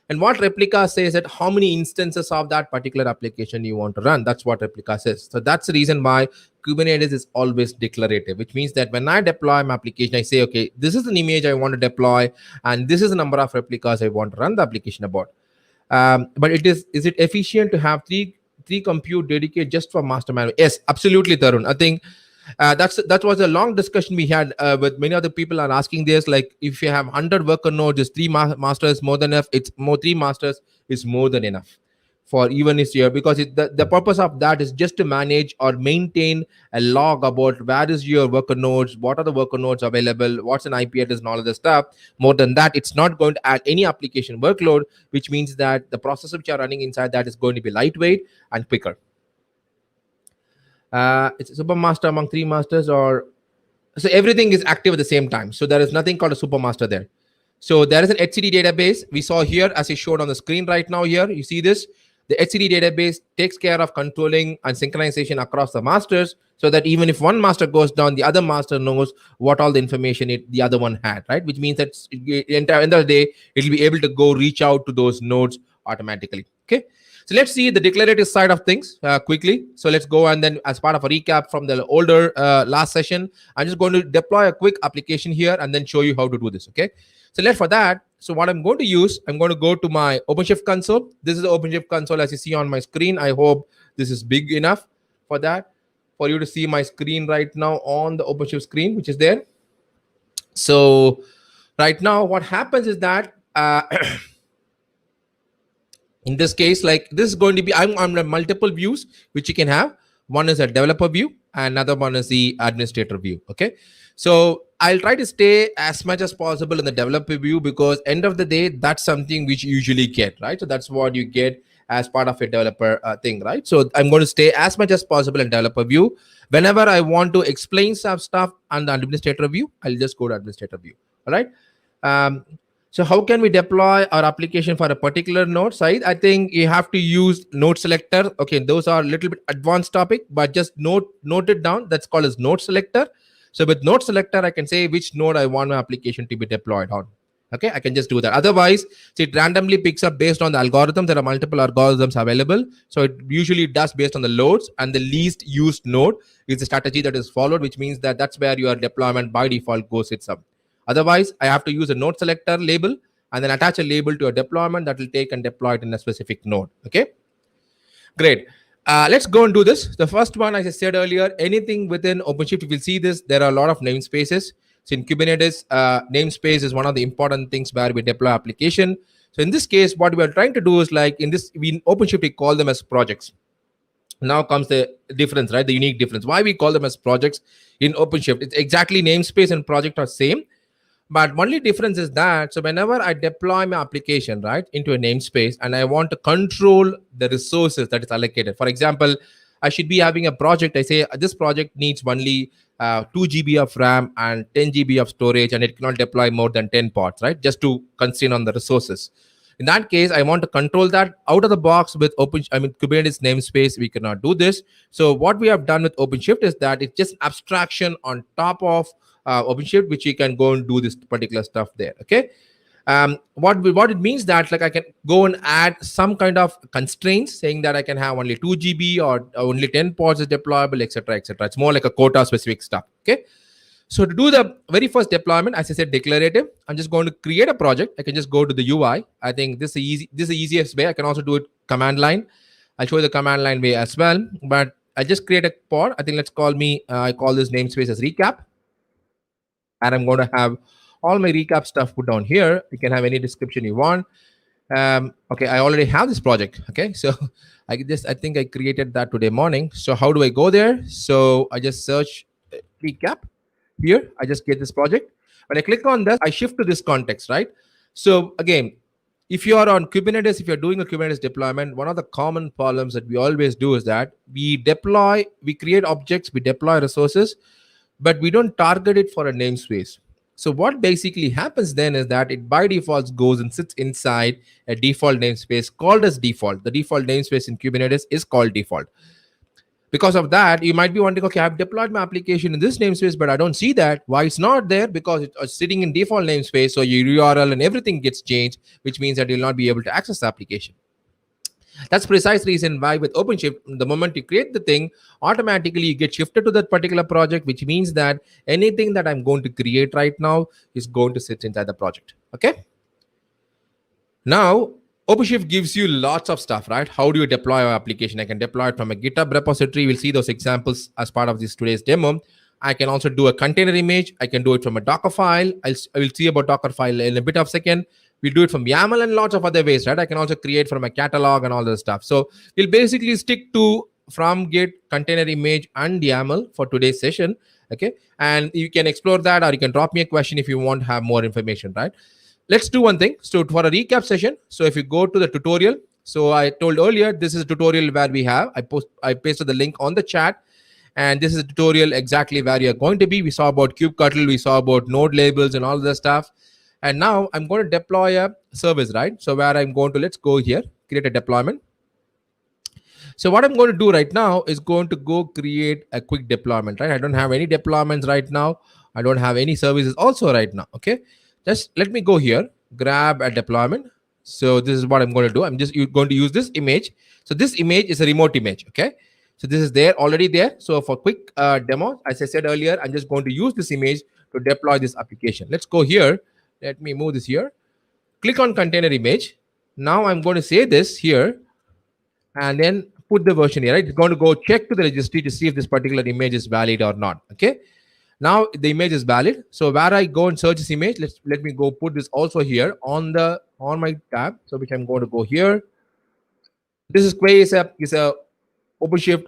[SPEAKER 2] And what replica says that how many instances of that particular application you want to run. That's what replica says. So that's the reason why Kubernetes is always declarative, which means that when I deploy my application, I say, okay, this is an image I want to deploy, and this is the number of replicas I want to run the application about. But is it efficient to have three compute dedicated just for master manual? Yes, absolutely, Tarun. I think that was a long discussion we had with many other people are asking this. Like, if you have 100 worker nodes, is masters more than enough? It's more, 3 masters is more than enough for even this year, because the purpose of that is just to manage or maintain a log about where is your worker nodes, what are the worker nodes available, what's an IP address, and all of the stuff. More than that, it's not going to add any application workload, which means that the processor which are running inside that is going to be lightweight and quicker. It's a super master among 3 masters, or so everything is active at the same time. So there is nothing called a super master there. So there is an HCD database we saw here, as I showed on the screen right now. Here you see this. The HCD database takes care of controlling and synchronization across the masters, so that even if one master goes down, the other master knows what all the information the other one had, right? Which means that at the end of the day, it will be able to go reach out to those nodes automatically. Okay. So let's see the declarative side of things quickly. So let's go, and then as part of a recap from the older last session, I'm just going to deploy a quick application here and then show you how to do this. Okay. So for that, so what I'm going to use, I'm going to go to my OpenShift console. This is the OpenShift console as you see on my screen. I hope this is big enough for you to see my screen right now on the OpenShift screen, which is there. So right now, what happens is that in this case, like this is going to be, I'm on multiple views which you can have. One is a developer view, and another one is the administrator view. Okay. So I'll try to stay as much as possible in the developer view, because end of the day, that's something which you usually get, right? So that's what you get as part of a developer thing, right? So I'm going to stay as much as possible in developer view. Whenever I want to explain some stuff on the administrator view, I'll just go to administrator view. All right. So how can we deploy our application for a particular node side? I think you have to use node selector. Okay, those are a little bit advanced topic, but just note it down. That's called as node selector. So with node selector, I can say which node I want my application to be deployed on. Okay, I can just do that. Otherwise, it randomly picks up based on the algorithm. There are multiple algorithms available. So it usually does based on the loads, and the least used node is the strategy that is followed, which means that that's where your deployment by default goes itself. Otherwise, I have to use a node selector label and then attach a label to a deployment that will take and deploy it in a specific node. Okay, great. Let's go and do this. The first one, as I said earlier, anything within OpenShift, you will see this, there are a lot of namespaces. So in Kubernetes, namespace is one of the important things where we deploy application. So in this case, what we are trying to do is, like in OpenShift, we call them as projects. Now comes the difference, right? The unique difference. Why we call them as projects in OpenShift? It's exactly namespace and project are same. But only difference is that, so whenever I deploy my application, right, into a namespace, and I want to control the resources that is allocated. For example, I should be having a project. I say this project needs only 2 GB of RAM and 10 GB of storage, and it cannot deploy more than 10 pods, right? Just to constrain on the resources. In that case, I want to control that out of the box with Kubernetes namespace. We cannot do this. So what we have done with OpenShift is that it's just abstraction on top of OpenShift, which you can go and do this particular stuff there. Okay. What it means that, like, I can go and add some kind of constraints saying that I can have only 2 GB or only 10 pods is deployable, etc., etc. It's more like a quota specific stuff. Okay. So to do the very first deployment, as I said, declarative, I'm just going to create a project. I can just go to the UI. I think this is the easiest way. I can also do it command line. I'll show you the command line way as well. But I just create a pod. I think I call this namespace as recap. And I'm going to have all my recap stuff put down here. You can have any description you want. Okay, I already have this project. Okay, so I think I created that today morning. So how do I go there? So I just search recap. Here, I just get this project. When I click on this, I shift to this context, right? So again, if you are on Kubernetes, if you're doing a Kubernetes deployment, one of the common problems that we always do is that we create objects, we deploy resources, but we don't target it for a namespace. So what basically happens then is that it by default goes and sits inside a default namespace called as default. The default namespace in Kubernetes is called default. Because of that, you might be wondering, okay, I've deployed my application in this namespace, but I don't see that. Why it's not there? Because it's sitting in default namespace, so your URL and everything gets changed, which means that you'll not be able to access the application. That's precise reason why with OpenShift, the moment you create the thing, automatically you get shifted to that particular project, which means that anything that I'm going to create right now is going to sit inside the project. Okay. Now, OpenShift gives you lots of stuff, right? How do you deploy your application? I can deploy it from a GitHub repository. We'll see those examples as part of this today's demo. I can also do a container image. I can do it from a Docker file. I will see about Docker file in a bit of a second. We'll do it from YAML and lots of other ways, right? I can also create from a catalog and all this stuff. So we'll basically stick to from Git, container image, and YAML for today's session. Okay. And you can explore that, or you can drop me a question if you want to have more information, right? Let's do one thing. So for a recap session, so if you go to the tutorial, so I told earlier, this is a tutorial where we have, I pasted the link on the chat, and this is a tutorial exactly where you're going to be. We saw about kubectl, we saw about node labels and all the stuff. And now I'm going to deploy a service, right? So where I'm going to, let's go here, create a deployment. So what I'm going to do right now is going to go create a quick deployment, right? I don't have any deployments right now. I don't have any services also right now, okay? Just let me go here, grab a deployment. So this is what I'm going to do. I'm just going to use this image. So this image is a remote image, okay? So this is there, already there. So for quick demo, as I said earlier, I'm just going to use this image to deploy this application. Let's go here. Let me move this here. Click on container image. Now I'm going to say this here and then put the version here, right? It's going to go check to the registry to see if this particular image is valid or not, okay? Now the image is valid. So where I go and search this image, let me go put this also here on my tab. So which I'm going to go here. This is Quay is a OpenShift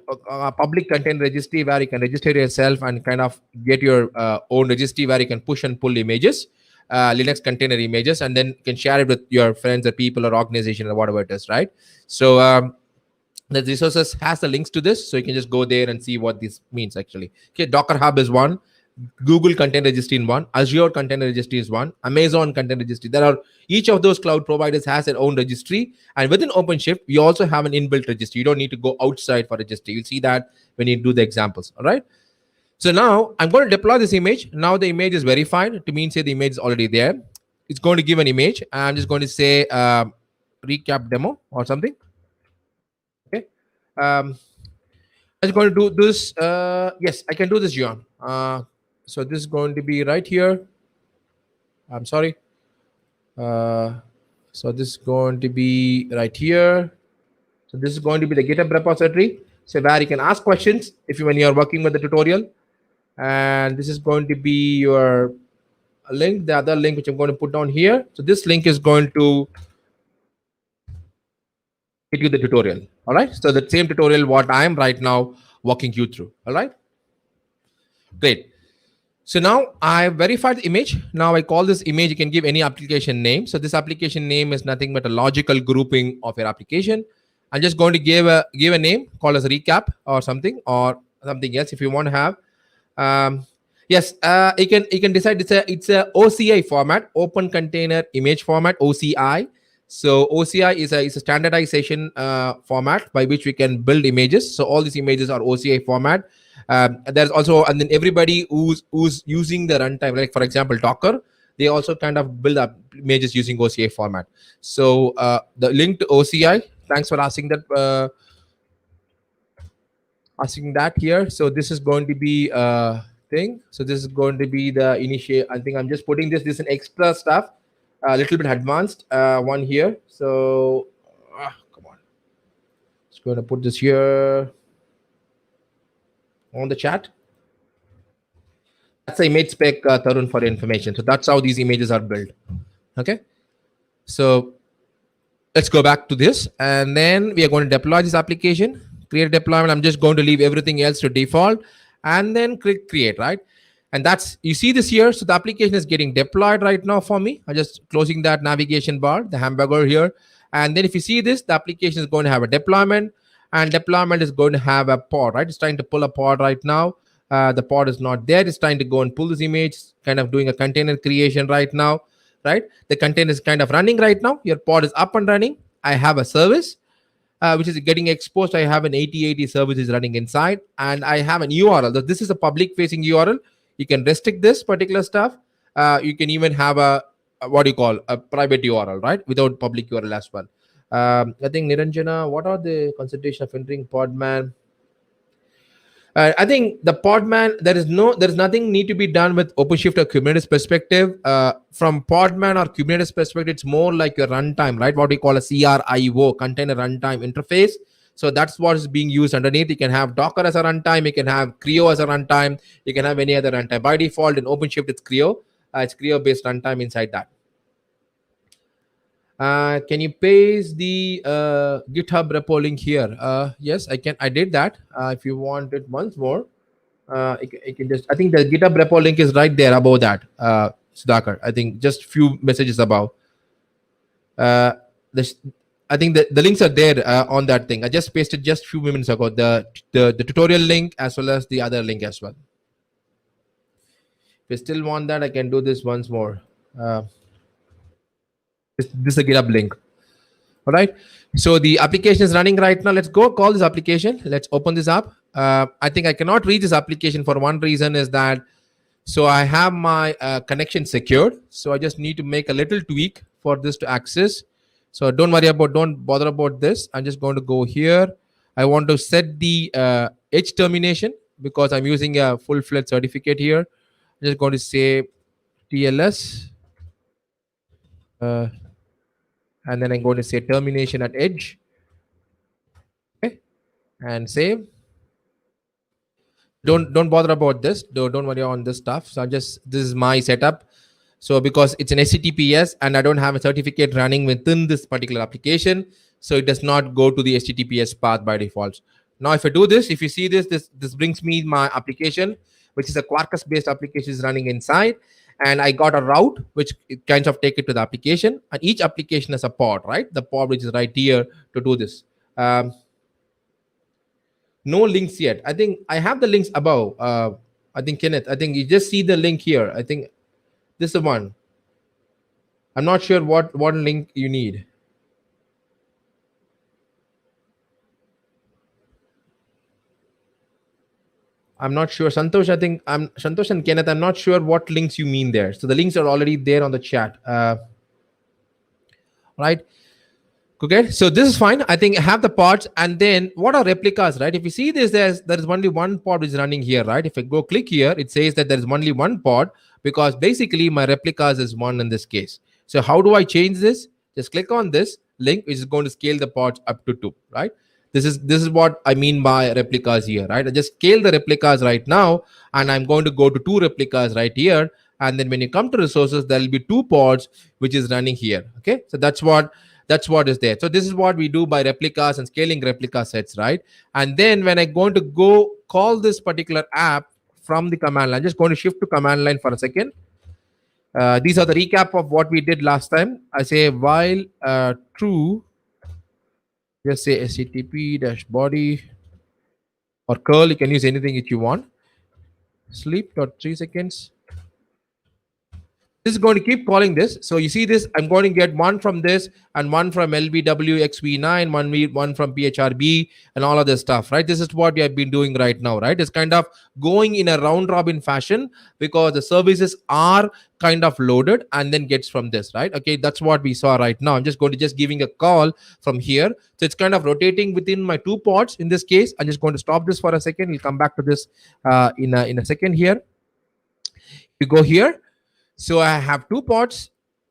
[SPEAKER 2] public container registry where you can register yourself and kind of get your own registry where you can push and pull images, Linux container images, and then you can share it with your friends or people or organization or whatever it is, right? So the resources has the links to this, so you can just go there and see what this means actually. Okay, Docker Hub is one. Google Container Registry in one, Azure Container Registry is one, Amazon Container Registry. There are each of those cloud providers has their own registry, and within OpenShift, we also have an inbuilt registry. You don't need to go outside for registry. You'll see that when you do the examples. All right. So now I'm going to deploy this image. Now the image is verified. To mean say the image is already there. It's going to give an image. I'm just going to say recap demo or something. Okay. I'm just going to do this. Yes, I can do this, John. So this is going to be right here. I'm sorry. So this is going to be right here. So this is going to be the GitHub repository. So where you can ask questions when you are working with the tutorial. And this is going to be your link, the other link which I'm going to put down here. So this link is going to get you the tutorial. All right. So the same tutorial what I am right now walking you through. All right. Great. So now I verified the image. Now I call this image, you can give any application name. So this application name is nothing but a logical grouping of your application. I'm just going to give a name called as recap or something else if you want to have. Yes, you can decide it's a OCI format, Open Container Image Format, OCI. So OCI is a standardization format by which we can build images. So all these images are OCI format. There's also, and then everybody who's using the runtime, like for example Docker, they also kind of build up images using OCI format. So the link to OCI, thanks for asking that here. So this is going to be thing. So this is going to be the initiate. I think I'm just putting this an extra stuff, a little bit advanced one here. So come on, just going to put this here on the chat. That's the image spec, Tarun, for information. So that's how these images are built. Okay. So let's go back to this, and then we are going to deploy this application. Create a deployment. I'm just going to leave everything else to default, and then click create. Right, and that's, you see this here. So the application is getting deployed right now for me. I'm just closing that navigation bar, the hamburger here, and then if you see this, the application is going to have a deployment. And deployment is going to have a pod, right? It's trying to pull a pod right now. The pod is not there. It's trying to go and pull this image, kind of doing a container creation right now, right? The container is kind of running right now. Your pod is up and running. I have a service which is getting exposed. I have an 8080 service is running inside, and I have an URL. This is a public facing URL. You can restrict this particular stuff. You can even have what do you call a private URL, right? Without public URL as well. I think Niranjana, what are the concentration of entering Podman? I think the Podman, there is nothing need to be done with OpenShift or Kubernetes perspective. From Podman or Kubernetes perspective, it's more like a runtime, right? What we call a CRIO, container runtime interface. So that's what is being used underneath. You can have Docker as a runtime. You can have CRIO as a runtime. You can have any other runtime. By default, in OpenShift, it's CRIO. It's CRIO-based runtime inside that. Can you paste the GitHub repo link here? Yes, I can. I did that. If you want it once more, you can just. I think the GitHub repo link is right there above that, Sudhakar. I think just few messages above. I think the links are there on that thing. I just pasted just few minutes ago the tutorial link as well as the other link as well. If you still want that, I can do this once more. This is a GitHub link. All right. So the application is running right now. Let's go call this application. Let's open this up. I think I cannot reach this application for one reason is that, so I have my connection secured. So I just need to make a little tweak for this to access. So don't bother about this. I'm just going to go here. I want to set the edge termination because I'm using a full-fledged certificate here. I'm just going to say TLS. And then I'm going to say termination at edge. Okay, and save. Don't bother about this. Don't worry on this stuff. So this is my setup. So because it's an HTTPS and I don't have a certificate running within this particular application, so it does not go to the HTTPS path by default. Now, if I do this, if you see this brings me my application, which is a Quarkus-based application is running inside. And I got a route which kind of take it to the application, and each application has a pod, right? The pod which is right here to do this. No links yet. I think I have the links above. I think Kenneth, I think you just see the link here. I think this is the one. I'm not sure what link you need. I'm not sure. Santosh, I think Santosh and Kenneth, I'm not sure what links you mean there. So the links are already there on the chat. Right. Okay. So this is fine. I think I have the pods. And then what are replicas, right? If you see this, there is only one pod which is running here, right? If I go click here, it says that there is only one pod because basically my replicas is one in this case. So how do I change this? Just click on this link, which is going to scale the pods up to 2, right? This is what I mean by replicas here, right? I just scale the replicas right now, and I'm going to go to 2 replicas right here. And then when you come to resources, there will be 2 pods, which is running here. Okay, so that's what is there. So this is what we do by replicas and scaling replica sets, right? And then when I'm going to go call this particular app from the command line, just going to shift to command line for a second. These are the recap of what we did last time. I say while true, just say http-body or curl. You can use anything that you want. Sleep.3 seconds. This is going to keep calling this. So you see this, I'm going to get one from this and one from LBW-XV9, one from PHRB and all of this stuff, right? This is what we have been doing right now, right? It's kind of going in a round robin fashion because the services are kind of loaded and then gets from this, right? Okay, that's what we saw right now. I'm just going to giving a call from here. So it's kind of rotating within my 2 pods. In this case, I'm just going to stop this for a second. We'll come back to this in a second here. You go here. So I have 2 pods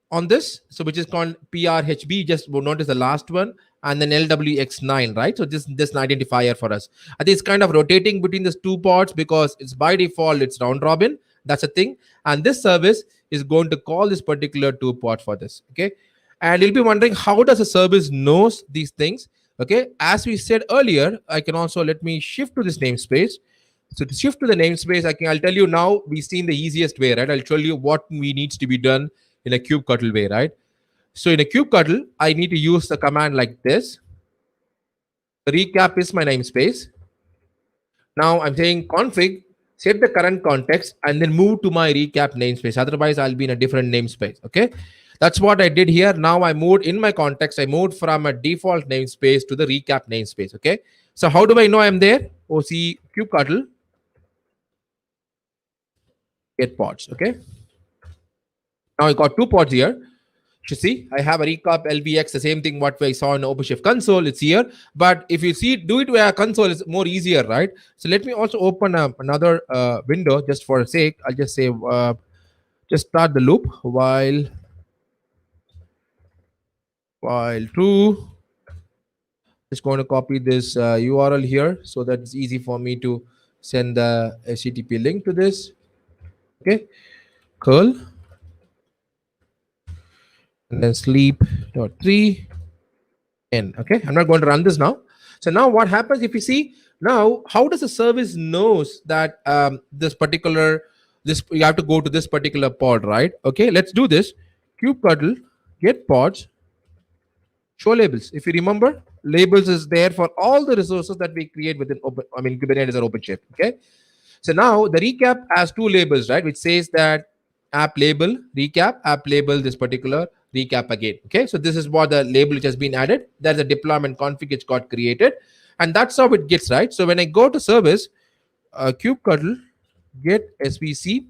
[SPEAKER 2] on this, so which is called PRHB. Just notice the last one, and then LWX9, right? So this an identifier for us. I think it's kind of rotating between these 2 pods because it's by default it's round robin. That's a thing, and this service is going to call this particular 2 pods for this. Okay, and you'll be wondering how does a service knows these things? Okay, as we said earlier, I can also let me shift to this namespace. So to shift to the namespace, I'll tell you now, we've seen the easiest way, right? I'll tell you what needs to be done in a kubectl way, right? So in a kubectl, I need to use the command like this. The recap is my namespace. Now I'm saying config set the current context, and then move to my recap namespace. Otherwise, I'll be in a different namespace. Okay. That's what I did here. Now I moved in my context. I moved from a default namespace to the recap namespace. Okay. So how do I know I'm there? OC kubectl get pods. Okay. Now I got two pods here. You see, I have a recap LVX, the same thing what we saw in OpenShift console. It's here. But if you see, do it via console, it's more easier, right? So let me also open another window just for a sake. I'll just say, just start the loop while true. Just going to copy this URL here so that it's easy for me to send the HTTP link to this. Okay, curl and then sleep.3 n. Okay, I'm not going to run this now. So now what happens if you see now, how does the service knows that this you have to go to this particular pod, right? Okay, let's do this. Kubectl get pods show labels. If you remember, labels is there for all the resources that we create within Kubernetes or OpenShift. Okay, so now the recap has two labels, right? Which says that app label recap, app label this particular recap again. Okay, so this is what the label which has been added. There's a deployment config which got created, and that's how it gets, right? So when I go to service, kubectl get svc,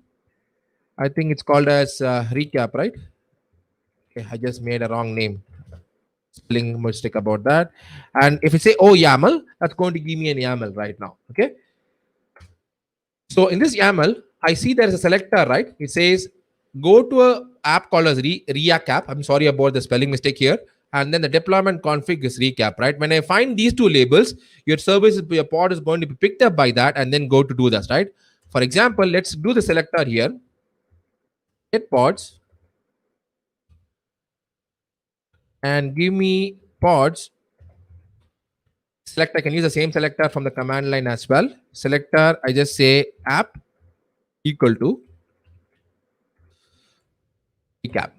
[SPEAKER 2] I think it's called as recap, right? Okay, I just made a wrong name. Spelling mistake about that. And if you say oh YAML, that's going to give me an YAML right now. Okay. So in this YAML, I see there is a selector, right? It says go to a app called as recap. I'm sorry about the spelling mistake here. And then the deployment config is recap, right? When I find these two labels, your service, your pod is going to be picked up by that and then go to do this, right? For example, let's do the selector here. Get pods and give me pods. Select, I can use the same selector from the command line as well. Selector, I just say app equal to recap.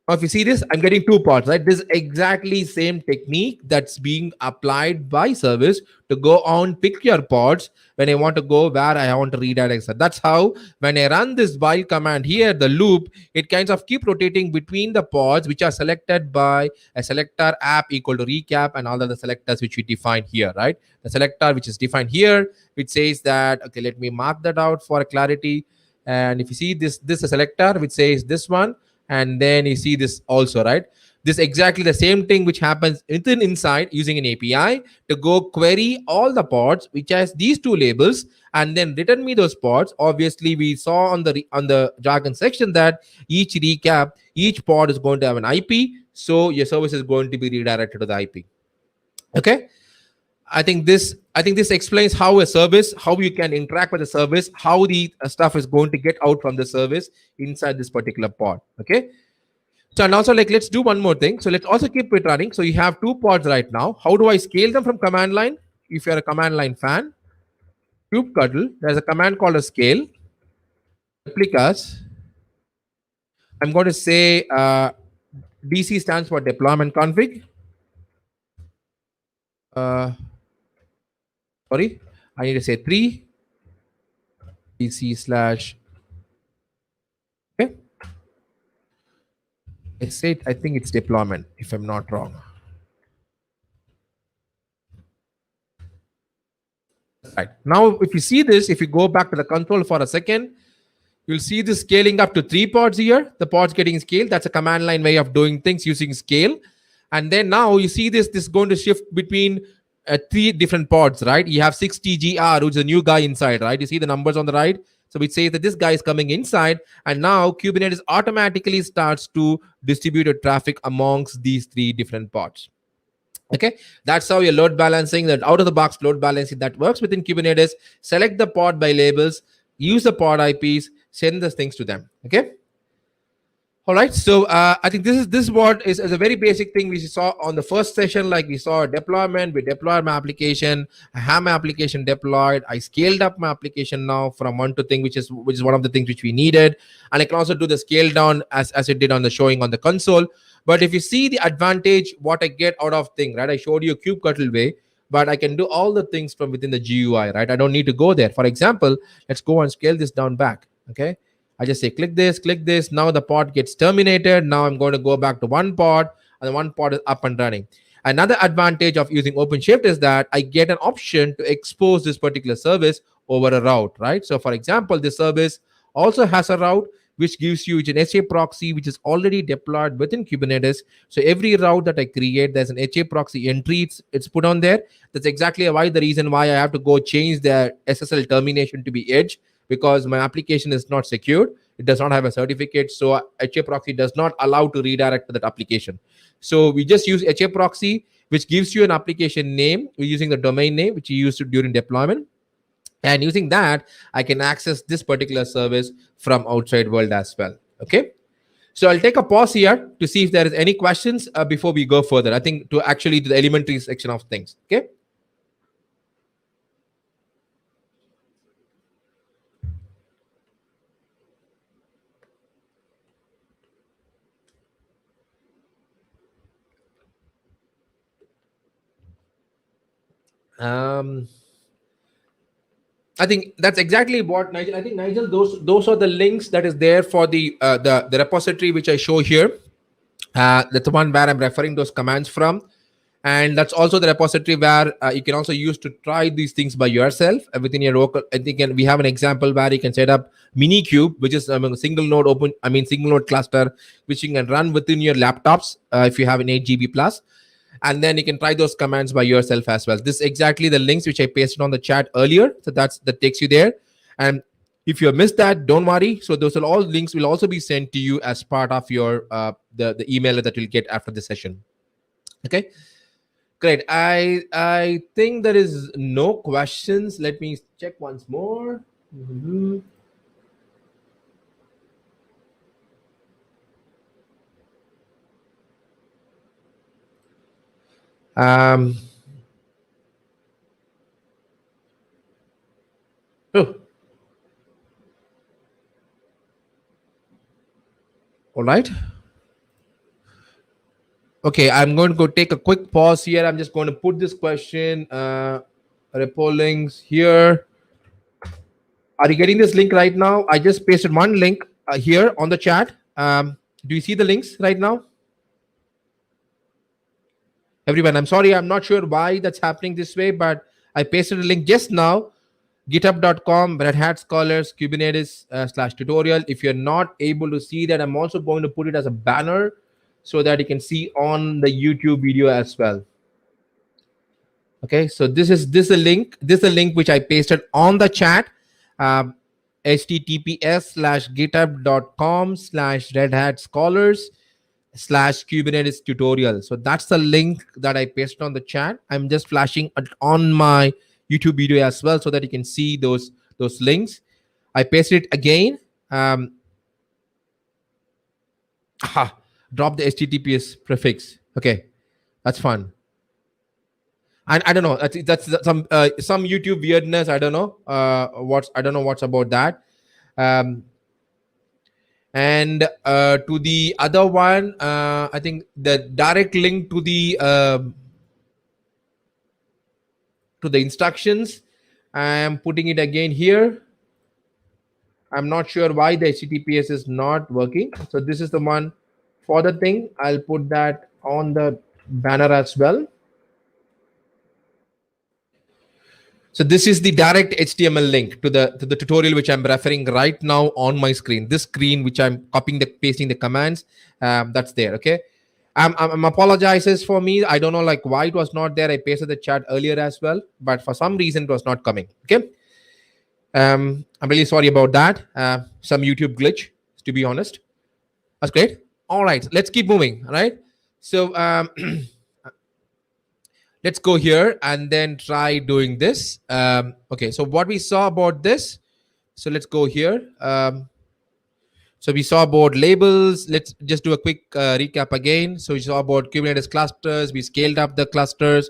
[SPEAKER 2] Now, if you see this, I'm getting two pods, right? This is exactly same technique that's being applied by service to go on pick your pods when I want to go where I want to redirect. So that's how when I run this while command here, the loop, it kind of keep rotating between the pods which are selected by a selector app equal to recap and all of the selectors which we define here, right? The selector which is defined here, which says that, okay, let me mark that out for clarity. And if you see this is a selector which says this one, and then you see this also, right? This exactly the same thing which happens inside using an API to go query all the pods which has these two labels and then return me those pods. Obviously, we saw on the jargon section that each recap, each pod is going to have an IP, so your service is going to be redirected to the IP. Okay. I think this explains how a service, how you can interact with the service, how the stuff is going to get out from the service inside this particular pod. Okay. So, and also let's do one more thing. So let's also keep it running. So you have two pods right now. How do I scale them from command line? If you're a command line fan, kubectl, there's a command called a scale. Replicas. I'm going to say DC stands for deployment config. Sorry, I need to say 3 DC slash. Okay. I think it's deployment, if I'm not wrong. Right. Now, if you see this, if you go back to the console for a second, you'll see this scaling up to 3 pods here. The pods getting scaled. That's a command line way of doing things using scale. And then now you see this is going to shift between 3 different pods, right? You have 60GR, which is a new guy inside, right? You see the numbers on the right. So it says that this guy is coming inside, and now Kubernetes automatically starts to distribute your traffic amongst these 3 different pods. Okay, that's how your load balancing, that out of the box load balancing that works within Kubernetes. Select the pod by labels, use the pod IPs, send those things to them. Okay. All right, so I think this is what is a very basic thing we saw on the first session. Like we saw a deployment, we deployed my application, I have my application deployed, I scaled up my application now from 1 to thing, which is one of the things which we needed, and I can also do the scale down as it did on the showing on the console. But if you see the advantage, what I get out of thing, right? I showed you a kubectl way. but I can do all the things from within the GUI, right? I don't need to go there. For example, let's go and scale this down back. Okay, I just say click this, click this. Now the pod gets terminated. Now I'm going to go back to one pod, and the one pod is up and running. Another advantage of using OpenShift is that I get an option to expose this particular service over a route, right? So for example, this service also has a route which gives you an HA proxy which is already deployed within Kubernetes. So every route that I create, there's an HA proxy entry, it's put on there. That's exactly why the reason why I have to go change the SSL termination to be edge, because my application is not secured. It does not have a certificate. So HA proxy does not allow to redirect to that application. So we just use HA proxy, which gives you an application name. We're using the domain name, which you use during deployment. And using that, I can access this particular service from outside world as well. Okay. So I'll take a pause here to see if there is any questions before we go further. I think to actually the elementary section of things. Okay. I think that's exactly what Nigel. I think Nigel, those are the links that is there for the repository which I show here. That's the one where I'm referring those commands from, and that's also the repository where you can also use to try these things by yourself within your local. I think we have an example where you can set up Minikube, which is a single node cluster, which you can run within your laptops if you have an 8 GB plus. And then you can try those commands by yourself as well. This is exactly the links which I pasted on the chat earlier. So that takes you there. And if you missed that, don't worry. So those all links will also be sent to you as part of your the email that you'll get after the session. Okay, great. I think there is no questions. Let me check once more. Oh. All right. Okay, I'm going to go take a quick pause here. I'm just going to put this question, repo links here. Are you getting this link right now? I just pasted one link here on the chat. Do you see the links right now? Everyone, I'm sorry, I'm not sure why that's happening this way, but I pasted a link just now, github.com, Red Hat Scholars, Kubernetes /tutorial. If you're not able to see that, I'm also going to put it as a banner so that you can see on the YouTube video as well. Okay, so this is a link which I pasted on the chat, https://github.com/Red Hat Scholars /Kubernetes tutorial. So that's the link that I pasted on the chat. I'm just flashing it on my YouTube video as well so that you can see those links. I pasted it again. Drop the HTTPS prefix. Okay, that's fun. And I don't know. That's some YouTube weirdness. I don't know what's about that. And to the other one, I think the direct link to the instructions, I am putting it again here. I'm not sure why the HTTPS is not working. So this is the one for the thing. I'll put that on the banner as well. So this is the direct HTML link to the tutorial which I'm referring right now on my screen. This screen which I'm pasting the commands, that's there. Okay, I'm apologizes for me. I don't know like why it was not there. I pasted the chat earlier as well, but for some reason it was not coming. Okay, I'm really sorry about that. Some YouTube glitch, to be honest. That's great. All right, let's keep moving. All right, so let's go here and then try doing this. Okay, so what we saw about this, so let's go here. So we saw about labels. Let's just do a quick recap again. So we saw about Kubernetes clusters. We scaled up the clusters.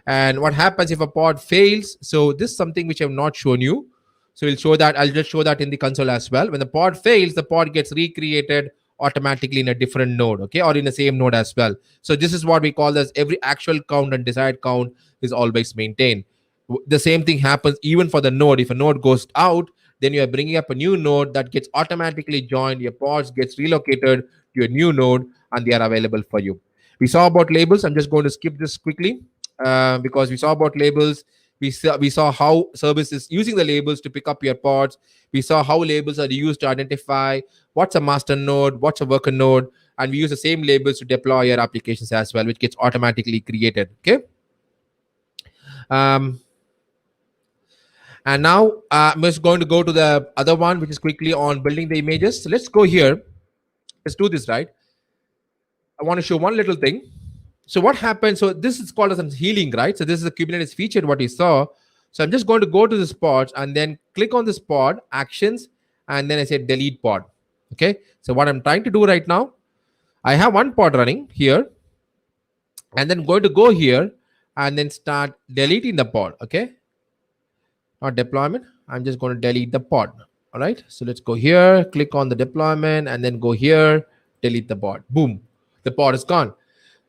[SPEAKER 2] And what happens if a pod fails? So this is something which I've not shown you. So we'll show that. I'll just show that in the console as well. When the pod fails, the pod gets recreated automatically in a different node, okay, or in the same node as well. So this is what we call as every actual count and desired count is always maintained. The same thing happens even for the node. If a node goes out, then you are bringing up a new node that gets automatically joined. Your pods gets relocated to a new node, and they are available for you. We saw about labels. I'm just going to skip this quickly because we saw about labels. We saw how service is using the labels to pick up your pods. We saw how labels are used to identify what's a master node, what's a worker node, and we use the same labels to deploy your applications as well, which gets automatically created. Okay. Um, and now I'm just going to go to the other one, which is quickly on building the images. So let's go here. Let's do this, right? I want to show one little thing. So what happens? So this is called as a healing, right? So this is a Kubernetes feature, what you saw. So I'm just going to go to this pod and then click on this pod, actions, and then I say delete pod. Okay. So what I'm trying to do right now, I have one pod running here, and then going to go here and then start deleting the pod. Okay. Not deployment. I'm just going to delete the pod. All right. So let's go here, click on the deployment, and then go here, delete the pod. Boom. The pod is gone.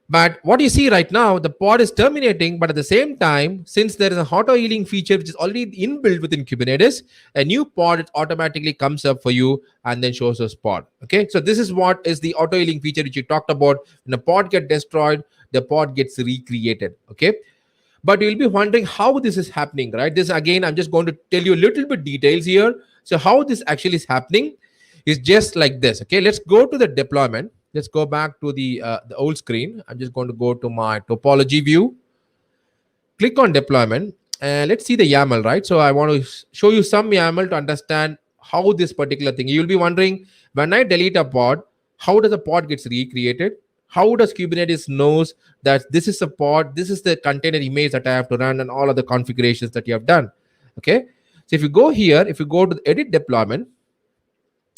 [SPEAKER 2] But what you see right now, the pod is terminating, but at the same time, since there is a auto healing feature which is already inbuilt within Kubernetes, a new pod automatically comes up for you and then shows us pod. Okay, so this is what is the auto healing feature which you talked about. When a pod gets destroyed, the pod gets recreated. Okay, but you'll be wondering how this is happening, right? This again, I'm just going to tell you a little bit details here. So how this actually is happening is just like this. Okay, let's go to the deployment. Let's go back to the old screen. I'm just going to go to my topology view, click on deployment, and let's see the YAML, right? So I want to show you some YAML to understand how this particular thing. You'll be wondering, when I delete a pod, how does a pod gets recreated? How does Kubernetes knows that this is a pod, this is the container image that I have to run, and all of the configurations that you have done? Okay. So if you go here, if you go to the edit deployment,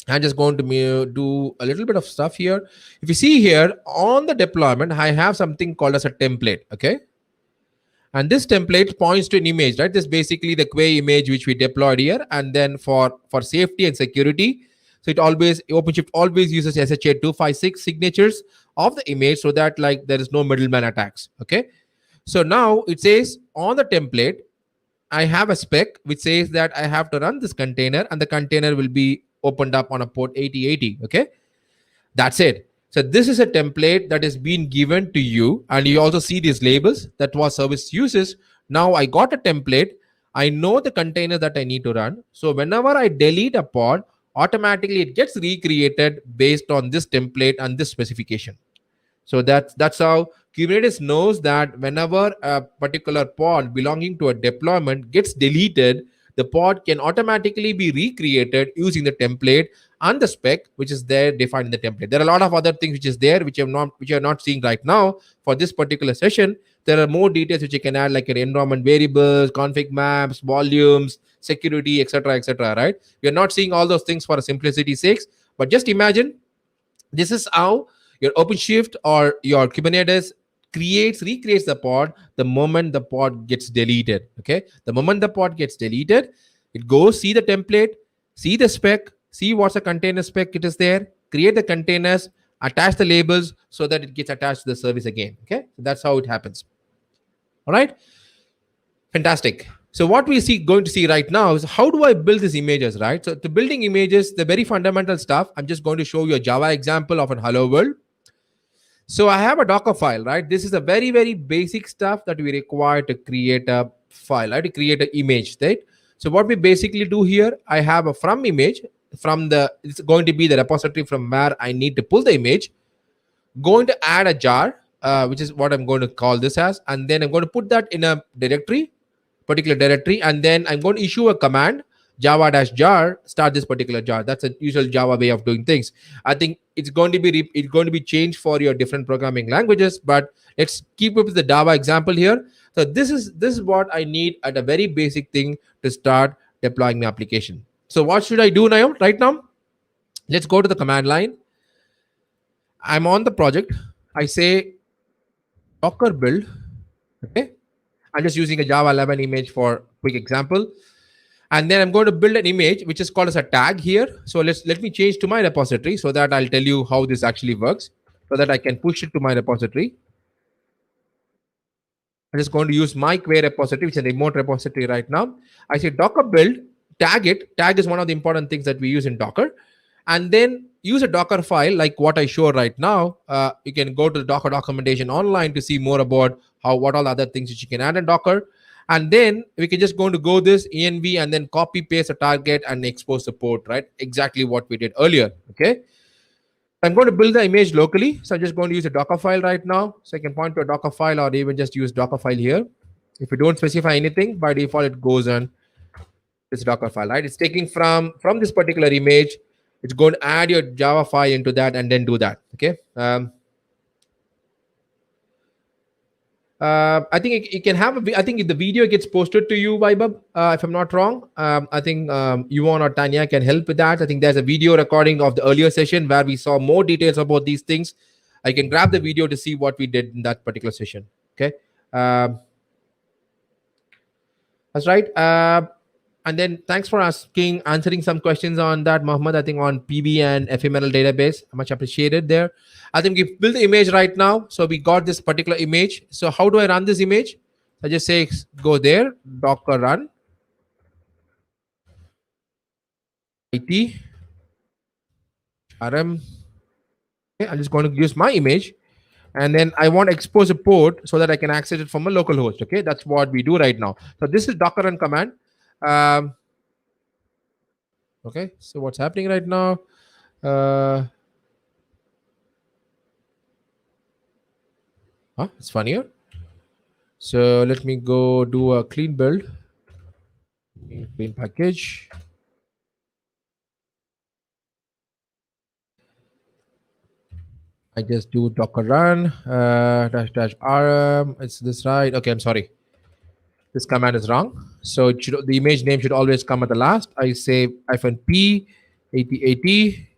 [SPEAKER 2] I'm just going to do a little bit of stuff here. If you see here on the deployment, I have something called as a template. Okay. And this template points to an image, right? This is basically the Quay image which we deployed here. And then for safety and security, so it always, OpenShift always uses SHA 256 signatures of the image so that like there is no middleman attacks. Okay. So now it says on the template, I have a spec which says that I have to run this container, and the container will be opened up on a port 8080. Okay, that's it. So this is a template that is being given to you, and you also see these labels that what service uses. Now I got a template. I know the container that I need to run. So whenever I delete a pod, automatically it gets recreated based on this template and this specification. So that's how Kubernetes knows that whenever a particular pod belonging to a deployment gets deleted, the pod can automatically be recreated using the template and the spec which is there defined in the template. There are a lot of other things which is there which you're not seeing right now for this particular session. There are more details which you can add, like your environment variables, config maps, volumes, security, etc., right? You're not seeing all those things for a simplicity's sake, but just imagine this is how your OpenShift or your Kubernetes recreates the pod the moment the pod gets deleted. Okay, the moment the pod gets deleted, it goes see the template, see the spec, see what's the container spec it is there, create the containers, attach the labels so that it gets attached to the service again. Okay, so that's how it happens. All right, fantastic. So what we going to see right now is how do I build these images, right? So to building images, the very fundamental stuff, I'm just going to show you a Java example of an hello world. So I have a Docker file, right? This is a very, very basic stuff that we require to create a file, right? To create an image, right? So what we basically do here, I have a from image it's going to be the repository from where I need to pull the image, going to add a jar, which is what I'm going to call this as, and then I'm going to put that in a particular directory, and then I'm going to issue a command, java-jar, start this particular jar. That's a usual Java way of doing things. I think it's going to be changed for your different programming languages, but let's keep up with the Java example here. So this is what I need at a very basic thing to start deploying my application. So what should I do now? Right now, let's go to the command line. I'm on the project. I say Docker build. Okay, I'm just using a Java 11 image for quick example. And then I'm going to build an image which is called as a tag here. So let me change to my repository so that I'll tell you how this actually works, so that I can push it to my repository. I'm just going to use my Quay repository, which is a remote repository right now. I say Docker build, tag it. Tag is one of the important things that we use in Docker. And then use a Docker file like what I show right now. You can go to the Docker documentation online to see more about what all other things that you can add in Docker. And then we can just go this env and then copy paste a target and expose the port, right? Exactly what we did earlier. Okay. I'm going to build the image locally. So I'm just going to use a Docker file right now. So I can point to a Docker file or even just use Docker file here. If you don't specify anything, by default, it goes on this Docker file, right? It's taking from this particular image. It's going to add your Java file into that and then do that. Okay. I think it can have I think if the video gets posted to you, Vaibhav, if I'm not wrong. I think Yuan or Tanya can help with that. I think there's a video recording of the earlier session where we saw more details about these things. I can grab the video to see what we did in that particular session. Okay. That's right. And then thanks for answering some questions on that, Mohammed. I think on PB and FML database, much appreciated there. I think we've built the image right now. So we got this particular image. So how do I run this image? I just say go there, Docker run IT RM. Okay, I'm just going to use my image, and then I want to expose a port so that I can access it from a local host. Okay, that's what we do right now. So this is Docker run command. Okay, so what's happening right now? It's funnier. So let me go do a clean build, clean package. I just do Docker run -rm. It's this right? Okay, I'm sorry. This command is wrong. So the image name should always come at the last. I say -p 8080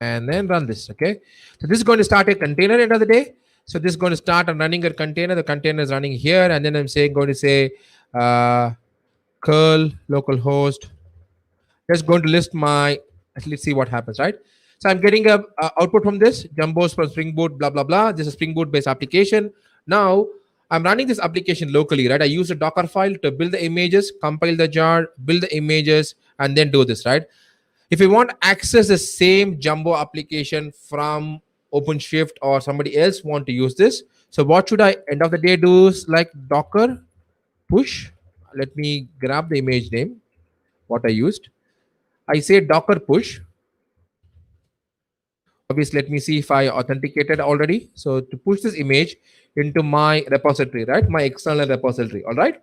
[SPEAKER 2] and then run this. Okay. So this is going to start a container end of the day. So this is going to start running a container. The container is running here, and then I'm going to say curl localhost. Just going to list my. Let's see what happens, right? So I'm getting a output from this Jumbos from Spring Boot, blah blah blah. This is Spring Boot based application. Now I'm running this application locally, right? I use a Docker file to build the images, compile the jar, build the images, and then do this, right? If you want to access the same Jumbo application from OpenShift or somebody else want to use this, so what should I end of the day do is like Docker push. Let me grab the image name, what I used. I say Docker push. Obviously, let me see if I authenticated already. So to push this image into my repository, right? My external repository, all right?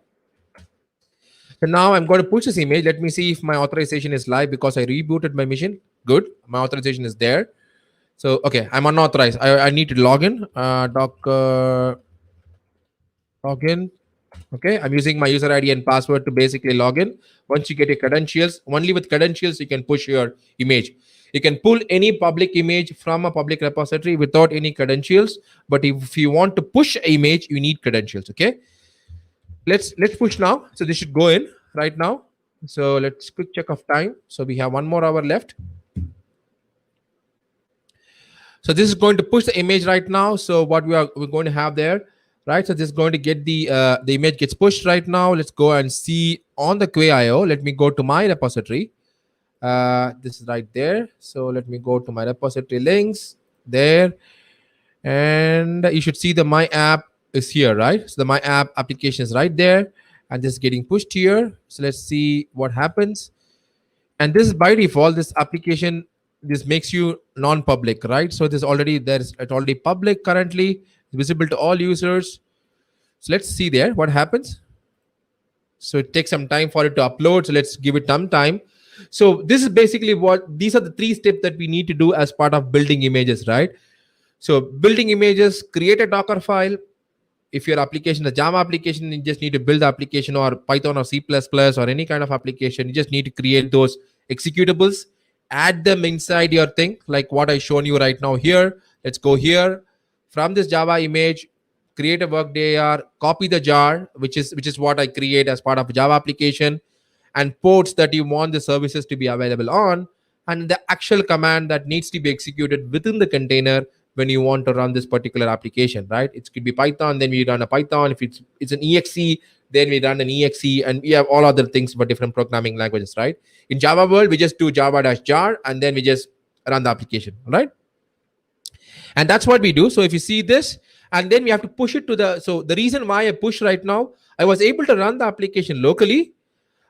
[SPEAKER 2] So now I'm going to push this image. Let me see if my authorization is live because I rebooted my machine. Good. My authorization is there. So, okay, I'm unauthorized. I need to log in. Docker login. Okay, I'm using my user ID and password to basically log in. Once you get your credentials, only with credentials, you can push your image. You can pull any public image from a public repository without any credentials. But if you want to push an image, you need credentials. Okay. Let's push now. So this should go in right now. So let's quick check of time. So we have 1 more hour left. So this is going to push the image right now. So what we're going to have there, right? So this is going to get the image gets pushed right now. Let's go and see on the Quay.io. Let me go to my repository. This is right there. So let me go to my repository links there, and you should see the my app is here, right? So the my app application is right there, and this is getting pushed here. So let's see what happens. And this is by default, this application, this makes you non-public, right? So it's already public currently, visible to all users. So let's see there what happens. So it takes some time for it to upload. So let's give it some time. So this is basically these are the 3 steps that we need to do as part of building images, right? So building images, create a Docker file. If your application is a Java application, you just need to build the application, or Python or C++ or any kind of application. You just need to create those executables, add them inside your thing, like what I shown you right now here. Let's go here from this Java image, create a Workday AR, copy the jar, which is what I create as part of Java application, and ports that you want the services to be available on, and the actual command that needs to be executed within the container when you want to run this particular application, right? It could be Python, then we run a Python. If it's an exe, then we run an exe, and we have all other things for different programming languages, right? In Java world, we just do java-jar, and then we just run the application, right? And that's what we do. So if you see this, and then we have to push it to the, so the reason why I push right now, I was able to run the application locally,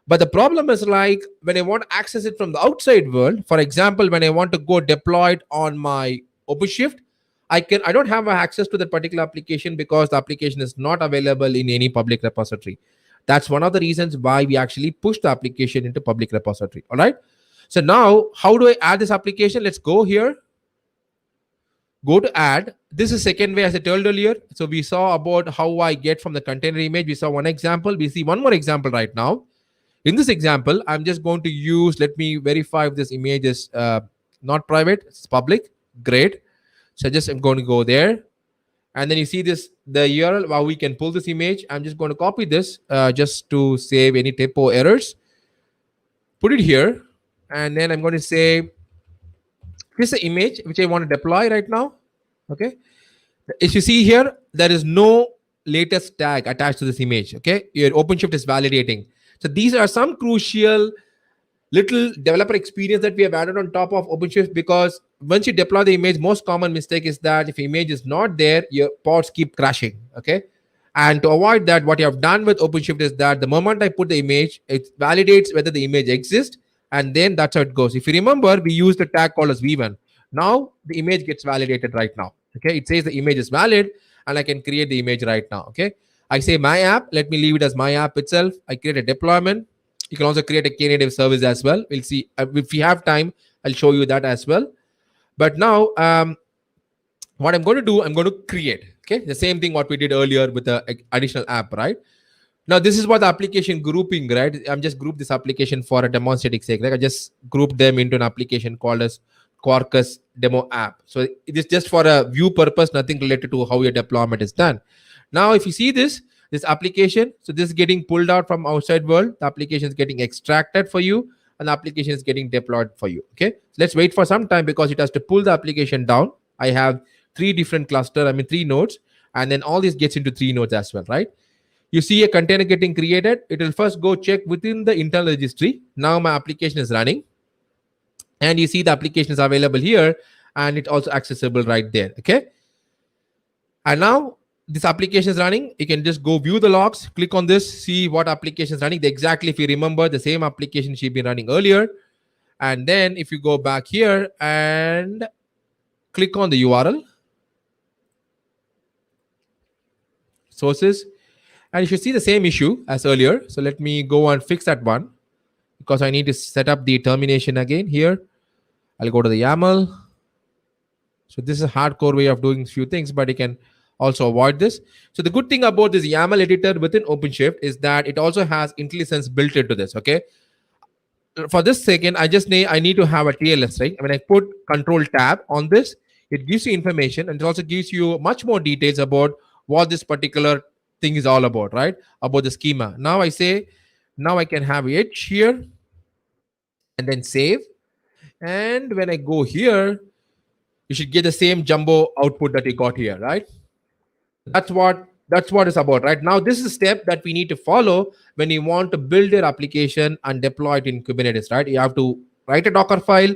[SPEAKER 2] but the problem is like when I want to access it from the outside world, for example, when I want to go deploy it on my OpenShift, I don't have access to that particular application because the application is not available in any public repository. That's one of the reasons why we actually push the application into public repository. All right. So now how do I add this application? Let's go here. Go to add. This is second way, as I told earlier. So we saw about how I get from the container image. We saw one example. We see one more example right now. In this example, I'm just going to use, let me verify if this image is not private, it's public. Great. So I'm going to go there. And then you see this, the URL, how we can pull this image. I'm just going to copy this just to save any typo errors. Put it here. And then I'm going to say, this is the image which I want to deploy right now. Okay. If you see here, there is no latest tag attached to this image. Okay. Your OpenShift is validating. So these are some crucial little developer experience that we have added on top of OpenShift, because once you deploy the image, most common mistake is that if image is not there, your pods keep crashing. Okay. And to avoid that, what you have done with OpenShift is that the moment I put the image, it validates whether the image exists, and then that's how it goes. If you remember, we used a tag called as v1. Now the image gets validated right now. Okay. It says the image is valid, and I can create the image right now. Okay. I say my app. Let me leave it as my app itself. I create a deployment. You can also create a Knative service as well. We'll see if we have time. I'll show you that as well. But now, what I'm going to do, I'm going to create. Okay, the same thing what we did earlier with the additional app, right? Now this is what the application grouping, right? I'm just grouped this application for a demonstrative sake. Like I just grouped them into an application called as Quarkus demo app. So it is just for a view purpose, nothing related to how your deployment is done. Now, if you see this application, so this is getting pulled out from outside world, the application is getting extracted for you, and the application is getting deployed for you. Okay, so let's wait for some time because it has to pull the application down. I have three different three nodes, and then all this gets into three nodes as well, right? You see a container getting created. It will first go check within the internal registry. Now my application is running, and you see the application is available here, and it's also accessible right there. Okay, and now this application is running. You can just go view the logs, click on this, see what application is running. Exactly, if you remember, the same application should be running earlier. And then if you go back here and click on the URL, sources, and you should see the same issue as earlier. So let me go and fix that one, because I need to set up the termination again here. I'll go to the YAML. So this is a hardcore way of doing a few things, but you can also avoid this. So the good thing about this YAML editor within OpenShift is that it also has IntelliSense built into this. Okay. For this second, I need to have a TLS, right? When I put Control Tab on this, it gives you information, and it also gives you much more details about what this particular thing is all about, right? About the schema. Now I say, now I can have it here, and then save. And when I go here, you should get the same jumbo output that you got here, right? That's what it's about, right? Now this is a step that we need to follow when you want to build your application and deploy it in Kubernetes, right? You have to write a Docker file,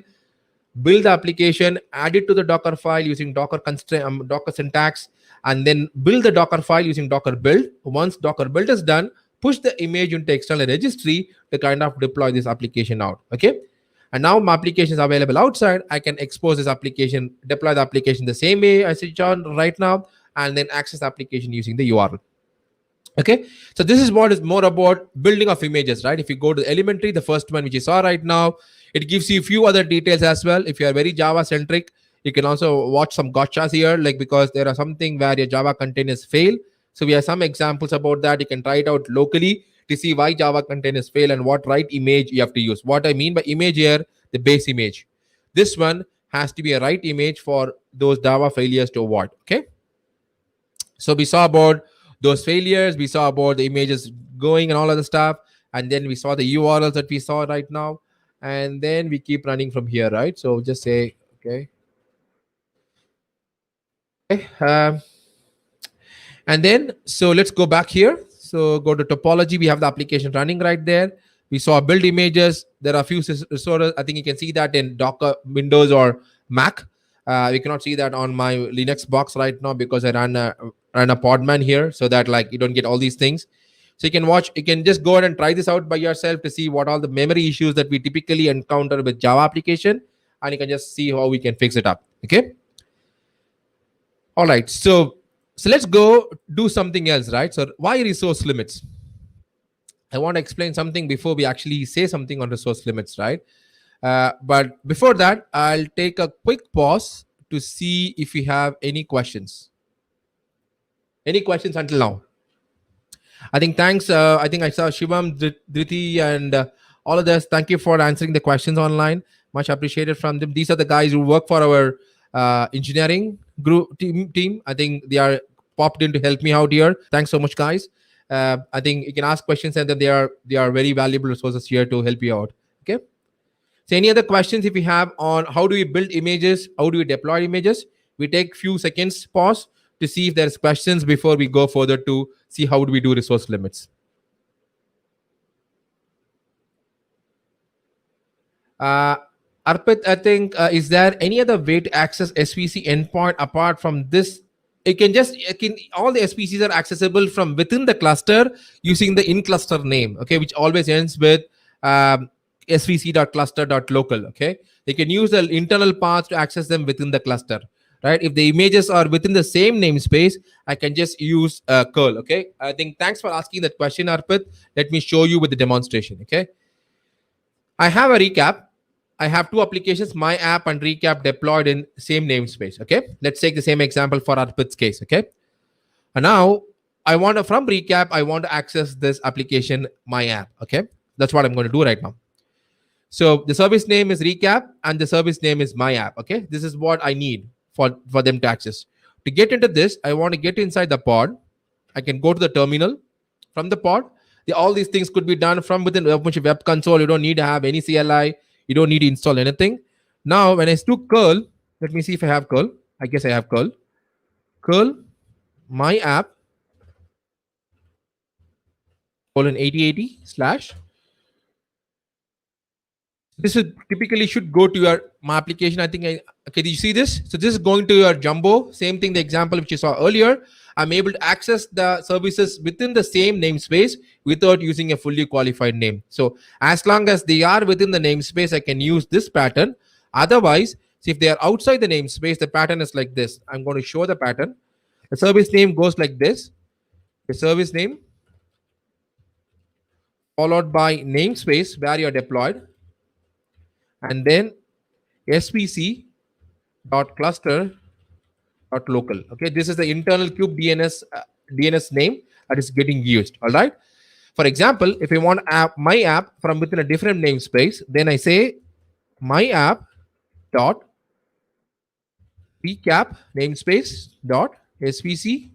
[SPEAKER 2] build the application, add it to the Docker file using Docker constraint, Docker syntax, and then build the Docker file using Docker build. Once Docker build is done, push the image into external registry to kind of deploy this application out. Okay. And now my application is available outside. I can expose this application, deploy the application the same way I see John right now, and then access the application using the URL. Okay, so this is what is more about building of images, right? If you go to the elementary, the first one which you saw right now, it gives you a few other details as well. If you are very Java centric, you can also watch some gotchas here, like because there are something where your Java containers fail. So we have some examples about that. You can try it out locally to see why Java containers fail and what right image you have to use. What I mean by image here, the base image. This one has to be a right image for those Java failures to avoid. Okay. So we saw about those failures, we saw about the images going and all other stuff, and then we saw the URLs that we saw right now, and then we keep running from here, right? So just say okay. Okay. And then so let's go back here. So go to topology. We have the application running right there. We saw build images. There are a few resources. I think you can see that in Docker, Windows, or Mac. We cannot see that on my Linux box right now because I ran a Podman here, so that like you don't get all these things. So you can watch. You can just go ahead and try this out by yourself to see what all the memory issues that we typically encounter with Java application, and you can just see how we can fix it up. Okay. All right. So let's go do something else, right? So why resource limits? I want to explain something before we actually say something on resource limits, right? But before that, I'll take a quick pause to see if we have any questions. Any questions until now? I think thanks. I think I saw Shivam, Dhriti, and all of this. Thank you for answering the questions online. Much appreciated from them. These are the guys who work for our engineering group team. I think they are popped in to help me out here. Thanks so much, guys. I think you can ask questions, and then they are very valuable resources here to help you out. Okay. So any other questions if you have on how do we build images, how do we deploy images? We take few seconds pause to see if there's questions before we go further to see how do we do resource limits. Arpit, I think, is there any other way to access SVC endpoint apart from this? All the SVCs are accessible from within the cluster using the in cluster name, okay, which always ends with svc.cluster.local. Okay, they can use the internal paths to access them within the cluster, right? If the images are within the same namespace, I can just use curl. Okay, I think thanks for asking that question, Arpit. Let me show you with the demonstration. Okay, I have a recap. I have two applications, my app and recap, deployed in same namespace. Okay, let's take the same example for Arpit's case. Okay, and now I want to, from recap, I want to access this application, my app. Okay, that's what I'm going to do right now. So the service name is recap and the service name is my app. Okay, this is what I need for them to access. To get into this, I want to get inside the pod. I can go to the terminal from the pod. All these things could be done from within OpenShift Web Console. You don't need to have any CLI. You don't need to install anything. Now, when I do curl, let me see if I have curl. I guess I have curl. Curl my app :8080 / this is typically should go to your my application. I think okay, do you see this? So this is going to your Jumbo. Same thing, the example which you saw earlier. I'm able to access the services within the same namespace without using a fully qualified name. So as long as they are within the namespace, I can use this pattern. Otherwise, see, if they are outside the namespace, the pattern is like this. I'm going to show the pattern. The service name goes like this. The service name followed by namespace where you're deployed, and then svc.cluster.local. Okay, this is the internal kube DNS name that is getting used. All right. For example, if I want my app from within a different namespace, then I say my app dot recap namespace dot svc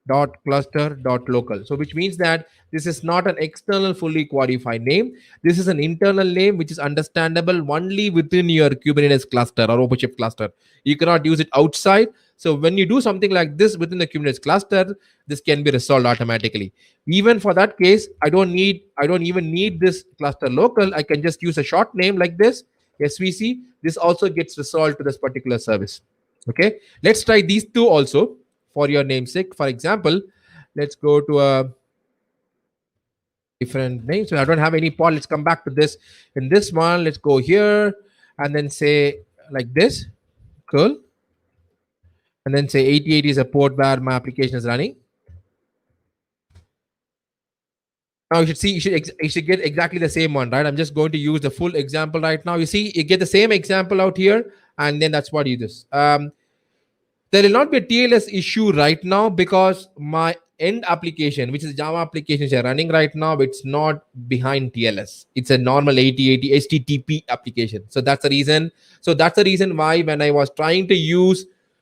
[SPEAKER 2] dot cluster dot local. So which means that this is not an external fully qualified name. This is an internal name which is understandable only within your Kubernetes cluster or OpenShift cluster. You cannot use it outside. So when you do something like this within the Kubernetes cluster, this can be resolved automatically. Even for that case, I don't even need this cluster local. I can just use a short name like this, SVC. This also gets resolved to this particular service. Okay, let's try these two also for your namesake. For example, let's go to a different name. So I don't have any pod. Let's come back to this. In this one, let's go here and then say like this, curl, and then say 8080 is a port where my application is running. Now you should see, you should get exactly the same one, right? I'm just going to use the full example right now. You see, you get the same example out here, and then that's what you do. There will not be a TLS issue right now because my end application, which is Java application which are running right now, it's not behind TLS. It's a normal 8080 HTTP application. So that's the reason. So that's the reason why when I was trying to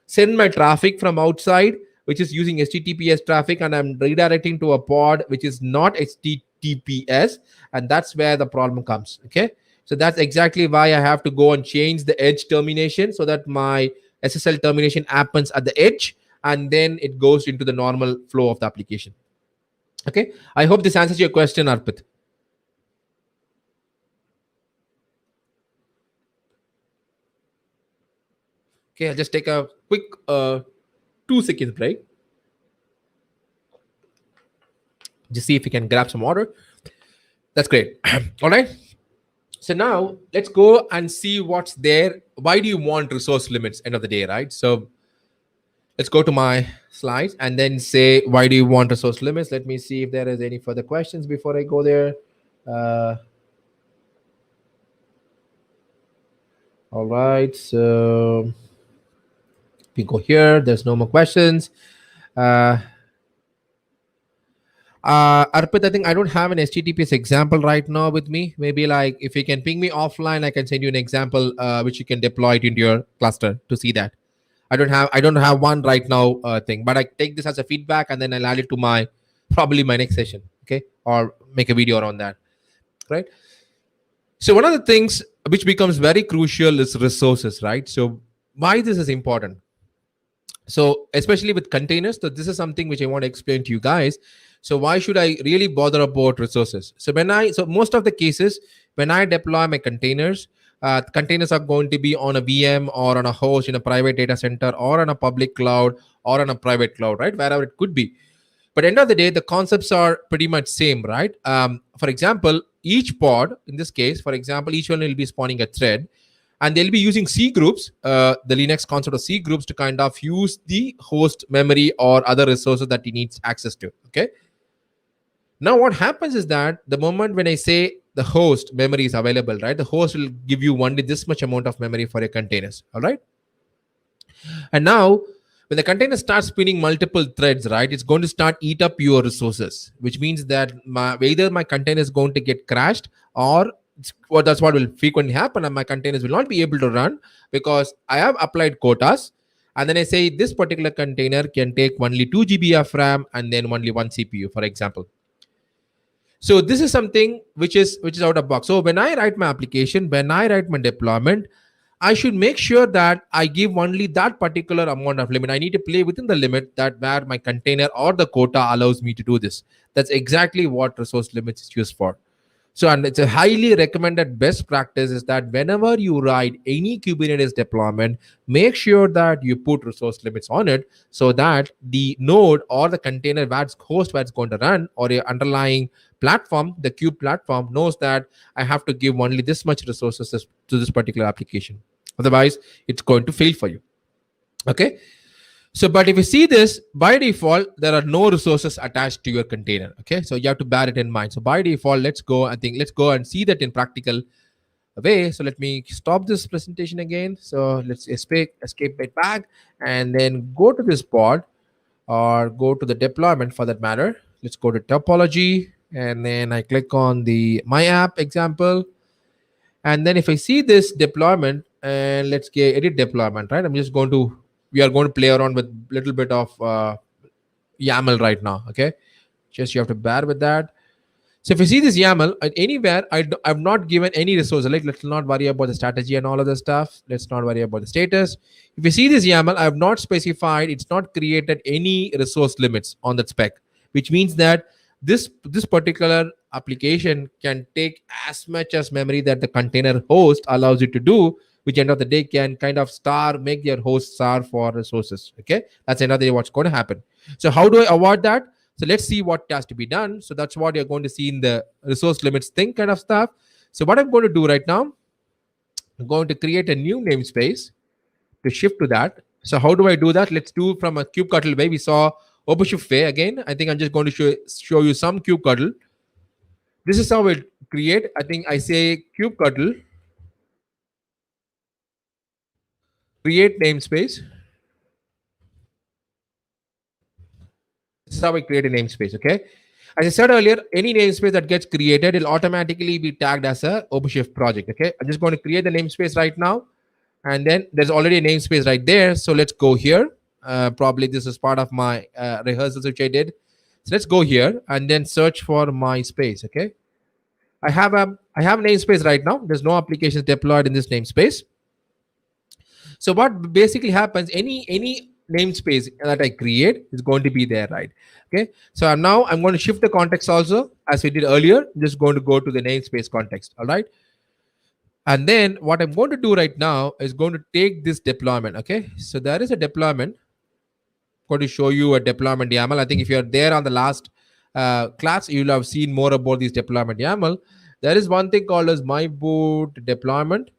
[SPEAKER 2] send my traffic from outside, which is using HTTPS traffic, and I'm redirecting to a pod which is not HTTPS, and that's where the problem comes. Okay, so that's exactly why I have to go and change the edge termination so that my SSL termination happens at the edge, and then it goes into the normal flow of the application. Okay, I hope this answers your question, Arpit. Okay, I'll just take a quick 2 seconds break. Just see if we can grab some water. That's great. All right. So now let's go and see what's there. Why do you want resource limits? End of the day, right? So let's go to my slides and then say, why do you want resource limits? Let me see if there is any further questions before I go there. All right. So we go here. There's no more questions. Arpit, I think I don't have an HTTPS example right now with me. Maybe like if you can ping me offline, I can send you an example which you can deploy it into your cluster to see that. I don't have one right now thing, but I take this as a feedback and then I'll add it to my probably my next session. Okay, or make a video around that. Right. So one of the things which becomes very crucial is resources, right? So why this is important? So especially with containers, so this is something which I want to explain to you guys. So why should I really bother about resources? So most of the cases when I deploy my containers, containers are going to be on a VM or on a host in a private data center or on a public cloud or on a private cloud, right? Wherever it could be. But end of the day, the concepts are pretty much same, right? For example, each pod, in this case, for example, each one will be spawning a thread, and they'll be using C groups, the Linux concept of C groups, to kind of use the host memory or other resources that it needs access to. Okay. Now, what happens is that the moment when I say the host memory is available, right, the host will give you only this much amount of memory for your containers. All right. And now, when the container starts spinning multiple threads, right, it's going to start eat up your resources, which means that either my container is going to get crashed or that's what will frequently happen, and my containers will not be able to run because I have applied quotas, and then I say this particular container can take only 2 GB of RAM and then only 1 CPU, for example. So this is something which is out of box. So when I write my application, when I write my deployment, I should make sure that I give only that particular amount of limit. I need to play within the limit that where my container or the quota allows me to do this. That's exactly what resource limits is used for. So, and it's a highly recommended best practice is that whenever you write any Kubernetes deployment, make sure that you put resource limits on it so that the node or the container host where it's going to run or your underlying platform, the kube platform, knows that I have to give only this much resources to this particular application. Otherwise, it's going to fail for you. Okay. So, but if you see this, by default, there are no resources attached to your container. Okay, so you have to bear it in mind. So by default, let's go and see that in practical way. So let me stop this presentation again. So let's escape it back and then go to this pod or go to the deployment for that matter. Let's go to topology and then I click on the my app example. And then if I see this deployment and let's get edit deployment, right? We are going to play around with a little bit of YAML right now. Okay, just you have to bear with that. So if you see this YAML anywhere, I've not given any resource. Like, let's not worry about the strategy and all of the stuff. Let's not worry about the status. If you see this YAML, I have not specified. It's not created any resource limits on that spec, which means that this particular application can take as much as memory that the container host allows it to do, which end of the day can kind of make their host starve for resources. Okay, that's another day what's going to happen. So how do I avoid that? So let's see what has to be done. So that's what you're going to see in the resource limits thing kind of stuff. So what I'm going to do right now, I'm going to create a new namespace to shift to that. So how do I do that? Let's do from a kubectl way. We saw OpenShift way again. I think I'm just going to show you some kubectl. This is how we create. I think I say kubectl create namespace. This is how I create a namespace. Okay. As I said earlier, any namespace that gets created will automatically be tagged as a OpenShift project. Okay. I'm just going to create the namespace right now. And then there's already a namespace right there. So let's go here. Probably this is part of my rehearsals which I did. So let's go here and then search for my space. Okay, I have namespace right now. There's no applications deployed in this namespace. So what basically happens, any namespace that I create is going to be there, right? Okay. So I'm going to shift the context also, as we did earlier. I'm just going to go to the namespace context. All right. And then what I'm going to do right now is going to take this deployment. Okay. So there is a deployment. I'm going to show you a deployment YAML. I think if you're there on the last class, you'll have seen more about this deployment YAML. There is one thing called as my boot deployment.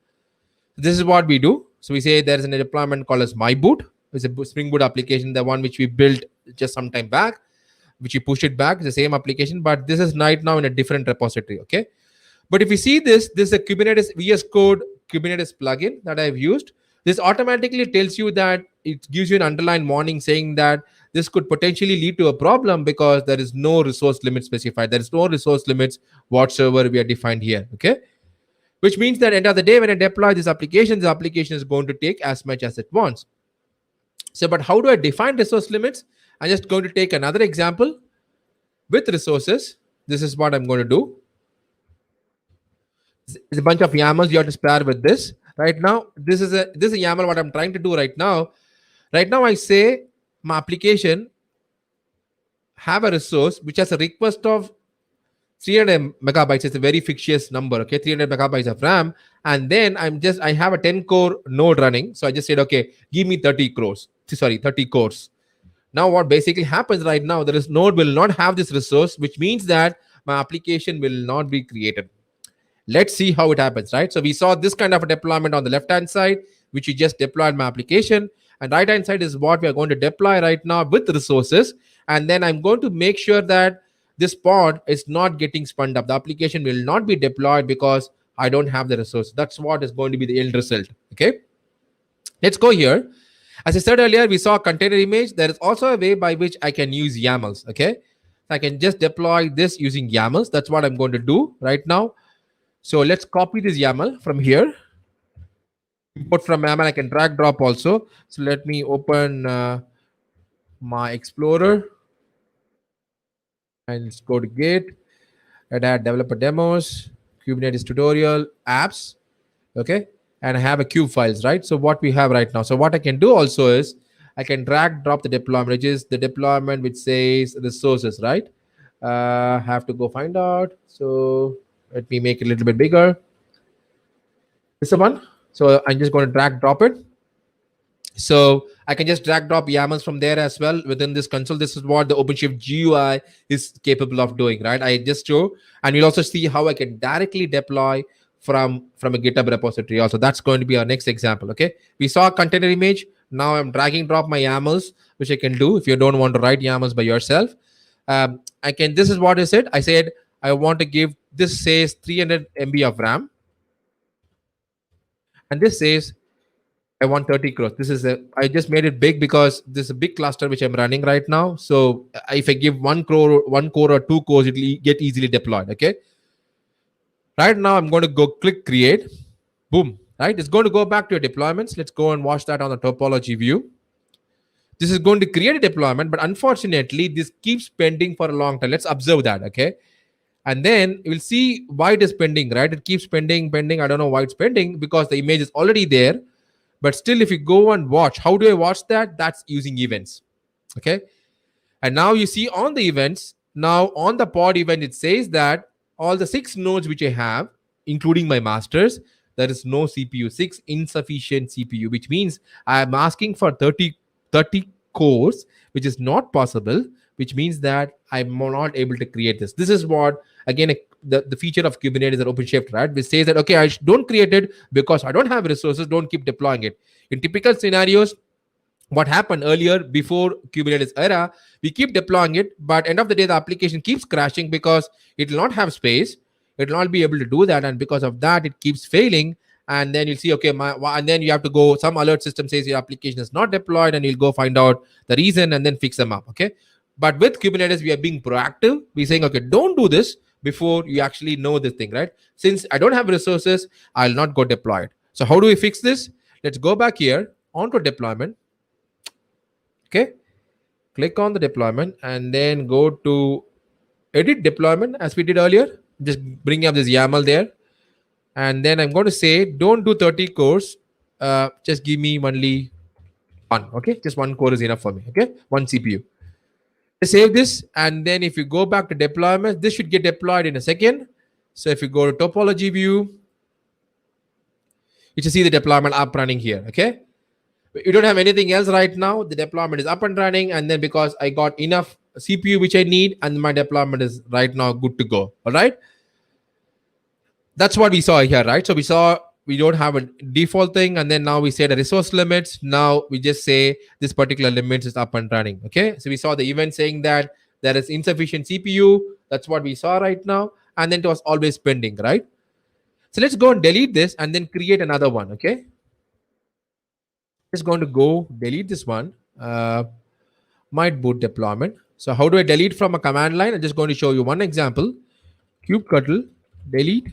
[SPEAKER 2] This is what we do. So we say there is a deployment called as my boot. It's a Spring Boot application, the one which we built just some time back, which we pushed it back. It's the same application, but this is right now in a different repository. Okay. But if you see this is a Kubernetes VS Code Kubernetes plugin that I've used. This automatically tells you that it gives you an underlying warning saying that this could potentially lead to a problem because there is no resource limit specified. There is no resource limits whatsoever we are defined here. Okay. Which means that at the end of the day, when I deploy this application is going to take as much as it wants. So, but how do I define resource limits? I'm just going to take another example with resources. This is what I'm going to do. It's a bunch of YAMLs you have to spare with this. Right now, this is a YAML. What I'm trying to do right now. Right now, I say my application have a resource which has a request of 300 megabytes. It's a very fictitious number. Okay, 300 megabytes of RAM, and then I have a 10 core node running. So I just said, okay, give me 30 cores. Sorry, 30 cores. Now what basically happens right now, there is node will not have this resource, which means that my application will not be created. Let's see how it happens, right? So we saw this kind of a deployment on the left hand side, which we just deployed my application, and right hand side is what we are going to deploy right now with resources. And then I'm going to make sure that this pod is not getting spun up. The application will not be deployed because I don't have the resource. That's what is going to be the end result. Okay, let's go here. As I said earlier, we saw container image. There is also a way by which I can use YAMLs. Okay, I can just deploy this using YAMLs. That's what I'm going to do right now. So let's copy this YAML from here. Import from YAML. I can drag drop also. So let me open my Explorer and let's go to Git and add developer demos, Kubernetes tutorial, apps. Okay, and I have a cube files, right? So what we have right now. So what I can do also is I can drag drop the deployment, which is the deployment which says resources, right? Have to go find out. So let me make it a little bit bigger. This is the one. So I'm just going to drag drop it. So I can just drag drop YAMLs from there as well within this console. This is what the OpenShift GUI is capable of doing, right? I just show, and you'll also see how I can directly deploy from a GitHub repository. Also, that's going to be our next example. Okay, we saw a container image. Now I'm dragging drop my YAMLs, which I can do if you don't want to write YAMLs by yourself. I can. This is what I said. I said I want to give this says 300 MB of RAM, and this says I want 30 crores. I just made it big because this is a big cluster which I'm running right now. So if I give one core or 2 cores, it will get easily deployed. Okay. Right now I'm going to go click create. Boom. Right. It's going to go back to your deployments. Let's go and watch that on the topology view. This is going to create a deployment, but unfortunately this keeps pending for a long time. Let's observe that. Okay. And then you'll see why it is pending, right? It keeps pending. I don't know why it's pending because the image is already there. But still, if you go and watch, how do I watch that? That's using events. Okay. And now you see on the events, now on the pod event, it says that all the 6 nodes which I have, including my masters, there is no CPU, 6 insufficient CPU, which means I'm asking for 30 cores, which is not possible, which means that I'm not able to create this. This is what, again, the feature of Kubernetes and OpenShift, right? Which says that, okay, I don't create it because I don't have resources, don't keep deploying it. In typical scenarios, what happened earlier before Kubernetes era, we keep deploying it, but end of the day, the application keeps crashing because it will not have space. It will not be able to do that. And because of that, it keeps failing. And then you'll see, okay, and then you have to go, some alert system says your application is not deployed, and you'll go find out the reason and then fix them up. Okay. But with Kubernetes, we are being proactive. We're saying, okay, don't do this before you actually know this thing, right? Since I don't have resources, I'll not go deploy it. So how do we fix this? Let's go back here onto deployment. Okay, click on the deployment and then go to edit deployment as we did earlier. Just bring up this YAML there. And then I'm going to say, don't do 30 cores. Just give me only one. Okay, just one core is enough for me. Okay, one CPU. Save this, and then if you go back to deployment, this should get deployed in a second. So if you go to topology view, you should see the deployment up running here. Okay, you don't have anything else right now. The deployment is up and running, and then because I got enough CPU which I need, and my deployment is right now good to go. All right, that's what we saw here, right? So we saw we don't have a default thing, and then now we say the resource limits. Now we just say this particular limit is up and running. Okay, so we saw the event saying that there is insufficient CPU. That's what we saw right now, and then it was always pending, right? So let's go and delete this and then create another one. Okay, just going to go delete this one. Might boot deployment. So how do I delete from a command line? I'm just going to show you one example. Kubectl delete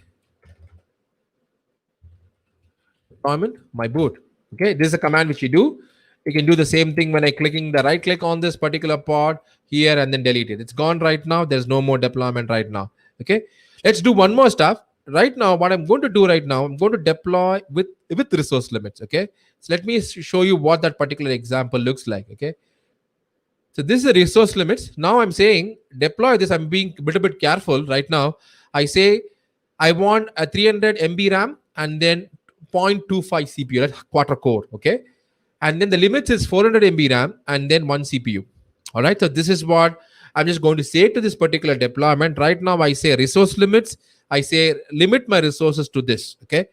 [SPEAKER 2] deployment my boot. Okay, this is a command which you do. You can do the same thing when I clicking the right click on this particular pod here and then delete it. It's gone right now. There's no more deployment right now. Okay, let's do one more stuff. Right now, what I'm going to do right now, I'm going to deploy with resource limits. Okay, so let me show you what that particular example looks like. Okay, so this is the resource limits. Now I'm saying deploy this. I'm being a little bit careful right now. I say I want a 300 MB RAM and then 0.25 CPU, that's quarter core. Okay, and then the limits is 400 MB RAM and then one CPU. All right, so this is what I'm just going to say to this particular deployment. Right now, I say resource limits. I say limit my resources to this. Okay,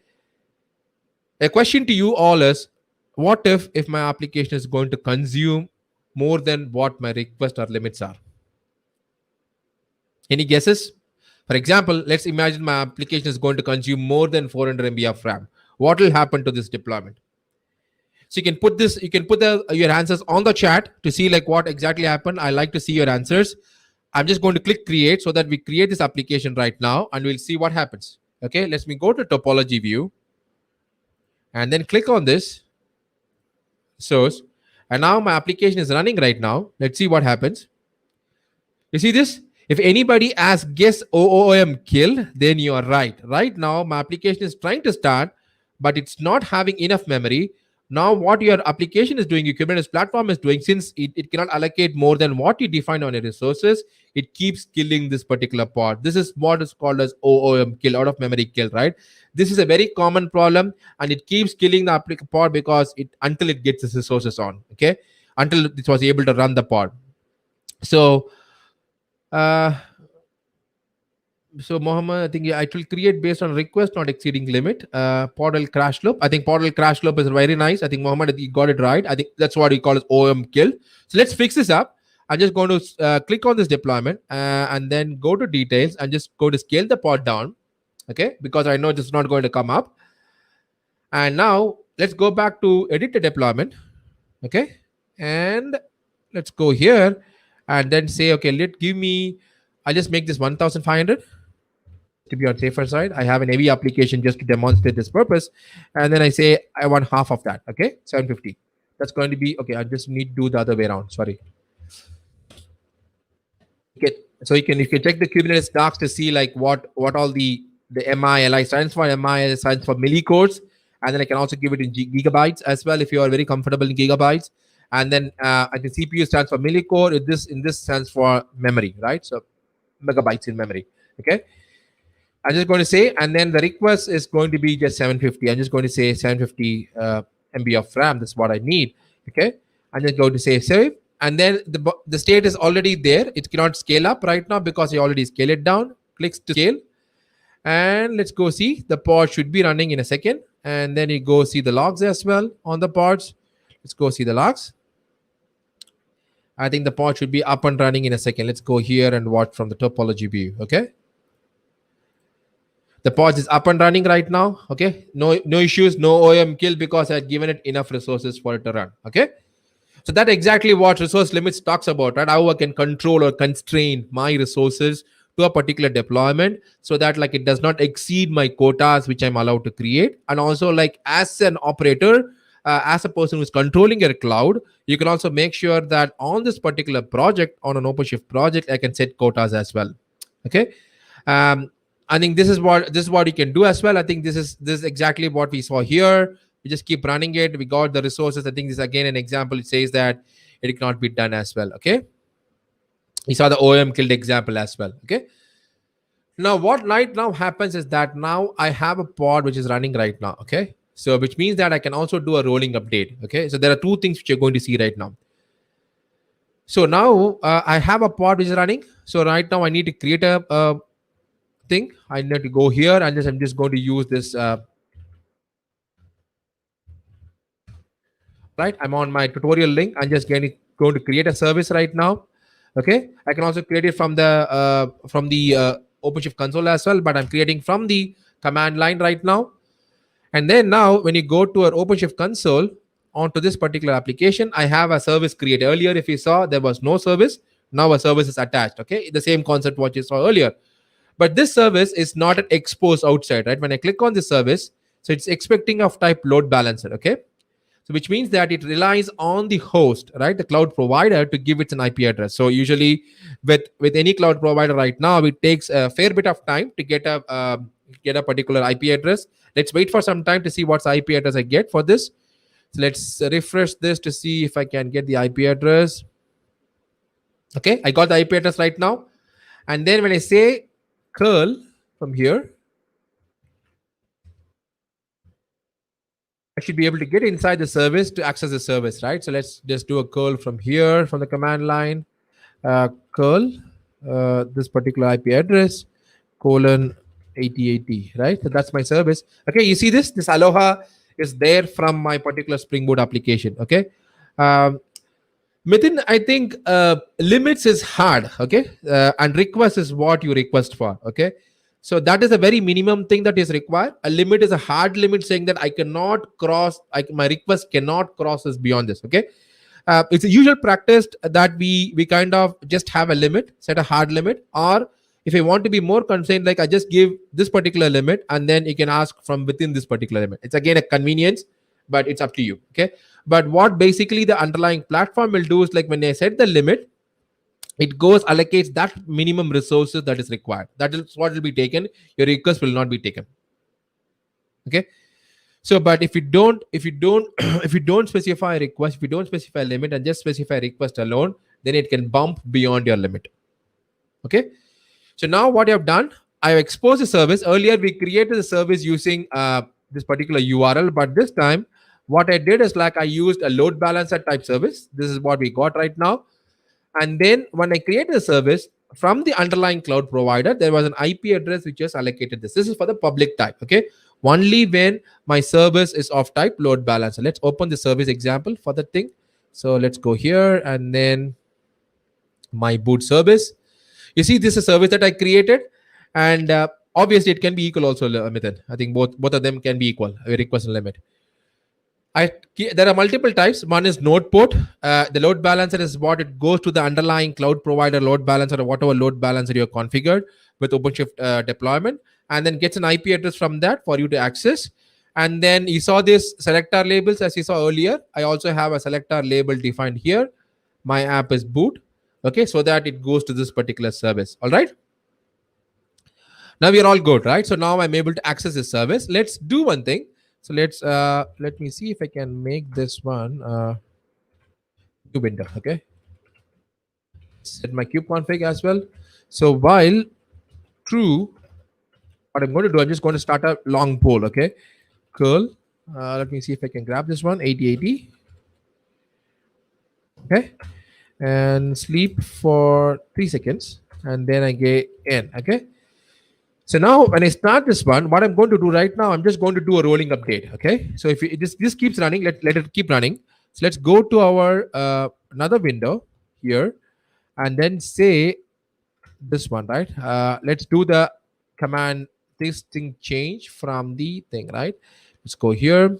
[SPEAKER 2] a question to you all is, what if my application is going to consume more than what my request or limits are? Any guesses? For example, let's imagine my application is going to consume more than 400 MB of RAM. What will happen to this deployment? So you can put this, you can put your answers on the chat to see like what exactly happened. I like to see your answers. I'm just going to click create so that we create this application right now and we'll see what happens. Okay, let me go to topology view and then click on this source. And now my application is running right now. Let's see what happens. You see this? If anybody asks guess OOM kill, then you are right. Right now, my application is trying to start, but it's not having enough memory. Now, what your application is doing, your Kubernetes platform is doing, since it cannot allocate more than what you define on your resources, it keeps killing this particular pod. This is what is called as OOM kill, out of memory kill, right? This is a very common problem, and it keeps killing the pod because until it gets its resources on, okay? Until it was able to run the pod. So Mohammed, I think it will create based on request not exceeding limit. Podal crash loop. I think Podal crash loop is very nice. I think Mohammed, you got it right. I think that's what he calls OM kill. So let's fix this up. I'm just going to click on this deployment and then go to details and just go to scale the pod down. Okay, because I know this is not going to come up. And now let's go back to edit the deployment. Okay, and let's go here and then say, okay, I'll just make this 1500 to be on safer side. I have an heavy application just to demonstrate this purpose. And then I say, I want half of that. Okay, 750. That's going to be, okay, I just need to do the other way around. Sorry. Okay, so you can check the Kubernetes docs to see like what all the MI stands for. MI stands for millicores. And then I can also give it in gigabytes as well if you are very comfortable in gigabytes. And then I think CPU stands for millicore. In this stands for memory, right? So megabytes in memory. Okay, I'm just going to say, and then the request is going to be just 750. I'm just going to say 750 MB of RAM. That's what I need. Okay, I'm just going to say save, and then the state is already there. It cannot scale up right now because I already scaled it down. Clicks to scale, and let's go see the pod should be running in a second. And then you go see the logs as well on the pods. Let's go see the logs. I think the pod should be up and running in a second. Let's go here and watch from the topology view. Okay, the pod is up and running right now. Okay, no issues, no OM kill because I had given it enough resources for it to run. Okay, so that's exactly what resource limits talks about, right? How I can control or constrain my resources to a particular deployment so that like it does not exceed my quotas which I'm allowed to create. And also like as an operator, as a person who's controlling your cloud, you can also make sure that on this particular project, on an OpenShift project, I can set quotas as well. Okay. um, I think this is what you can do as well. I think this is exactly what we saw here. We just keep running it. We got the resources. I think this is again an example. It says that it cannot be done as well. Okay. We saw the OM killed example as well. Okay. Now what right now happens is that now I have a pod which is running right now. Okay. So which means that I can also do a rolling update. Okay. So there are two things which you're going to see right now. So now I have a pod which is running. So right now I need to create a thing. I need to go here and I'm just going to use this. Right. I'm on my tutorial link. I'm just going to create a service right now. Okay. I can also create it from the OpenShift console as well, but I'm creating from the command line right now. And then now when you go to our OpenShift console onto this particular application, I have a service created. Earlier, if you saw, there was no service. Now a service is attached. Okay. The same concept what you saw earlier. But this service is not an exposed outside, right? When I click on this service, so it's expecting of type load balancer. Okay. So which means that it relies on the host, right? The cloud provider to give it an IP address. So usually with any cloud provider right now, it takes a fair bit of time to get a particular IP address. Let's wait for some time to see what's IP address I get for this. So let's refresh this to see if I can get the IP address. Okay, I got the IP address right now. And then when I say curl from here, I should be able to get inside the service to access the service, right? So let's just do a curl from here, from the command line, curl, this particular IP address, colon 8080, right? So that's my service. Okay, you see this? This Aloha is there from my particular Spring Boot application, okay? Mithun, I think limits is hard, okay? And request is what you request for, okay? So that is a very minimum thing that is required. A limit is a hard limit saying that I cannot cross, my request cannot cross this beyond this, okay? It's a usual practice that we kind of just have a limit, set a hard limit, or if I want to be more concerned, like I just give this particular limit and then you can ask from within this particular limit. It's again a convenience, but it's up to you, okay? But what basically the underlying platform will do is like when they set the limit, it goes allocates that minimum resources that is required. That is what will be taken. Your request will not be taken. Okay. So, but if you don't if you don't specify a request, if you don't specify a limit and just specify a request alone, then it can bump beyond your limit. Okay. So now what I have done, I have exposed the service. Earlier we created the service using this particular URL, but this time what I did is like I used a load balancer type service. This is what we got right now. And then when I created the service from the underlying cloud provider, there was an IP address which is allocated this. This is for the public type, okay? Only when my service is of type load balancer. Let's open the service example for the thing. So let's go here and then my boot service. You see, this is a service that I created, and obviously it can be equal also, Mithun. I think both of them can be equal, a request and limit. There are multiple types. One is node port. The load balancer is what it goes to the underlying cloud provider load balancer or whatever load balancer you're configured with OpenShift deployment, and then gets an IP address from that for you to access. And then you saw this selector labels as you saw earlier. I also have a selector label defined here. My app is boot. Okay, so that it goes to this particular service. All right. Now we are all good, right? So now I'm able to access this service. Let's do one thing. So let me see if I can make this one new window. Okay, set my kubeconfig as well. So while true, what I'm going to do, I'm just going to start a long poll. Okay, curl. Let me see if I can grab this one 8080. Okay, and sleep for 3 seconds, and then I get in. Okay. So now when I start this one, what I'm going to do right now, I'm just going to do a rolling update. Okay. So if it this keeps running, let it keep running. So let's go to our another window here and then say this one, right? Let's do the command this thing change from the thing, right? Let's go here.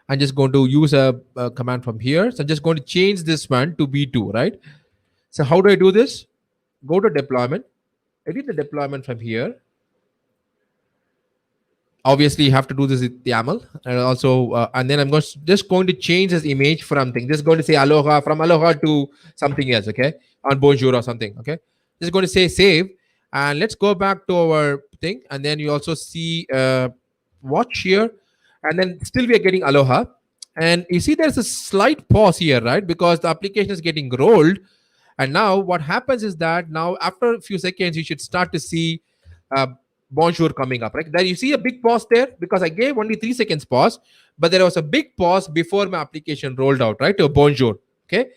[SPEAKER 2] I'm just going to use a command from here. So I'm just going to change this one to V2, right? So how do I do this? Go to deployment. Edit the deployment from here. obviously you have to do this with YAML, and also and then I'm just going to change this image from thing. Just going to say aloha from aloha to something else, okay, on bonjour or something, okay. Just going to say save, and let's go back to our thing, and then you also see watch here, and then still we are getting aloha, and you see there's a slight pause here, right, because the application is getting rolled. And now what happens is that now after a few seconds you should start to see uh, bonjour coming up, right? There you see a big pause there because I gave only 3 seconds pause, but there was a big pause before my application rolled out, right, to bonjour. Okay,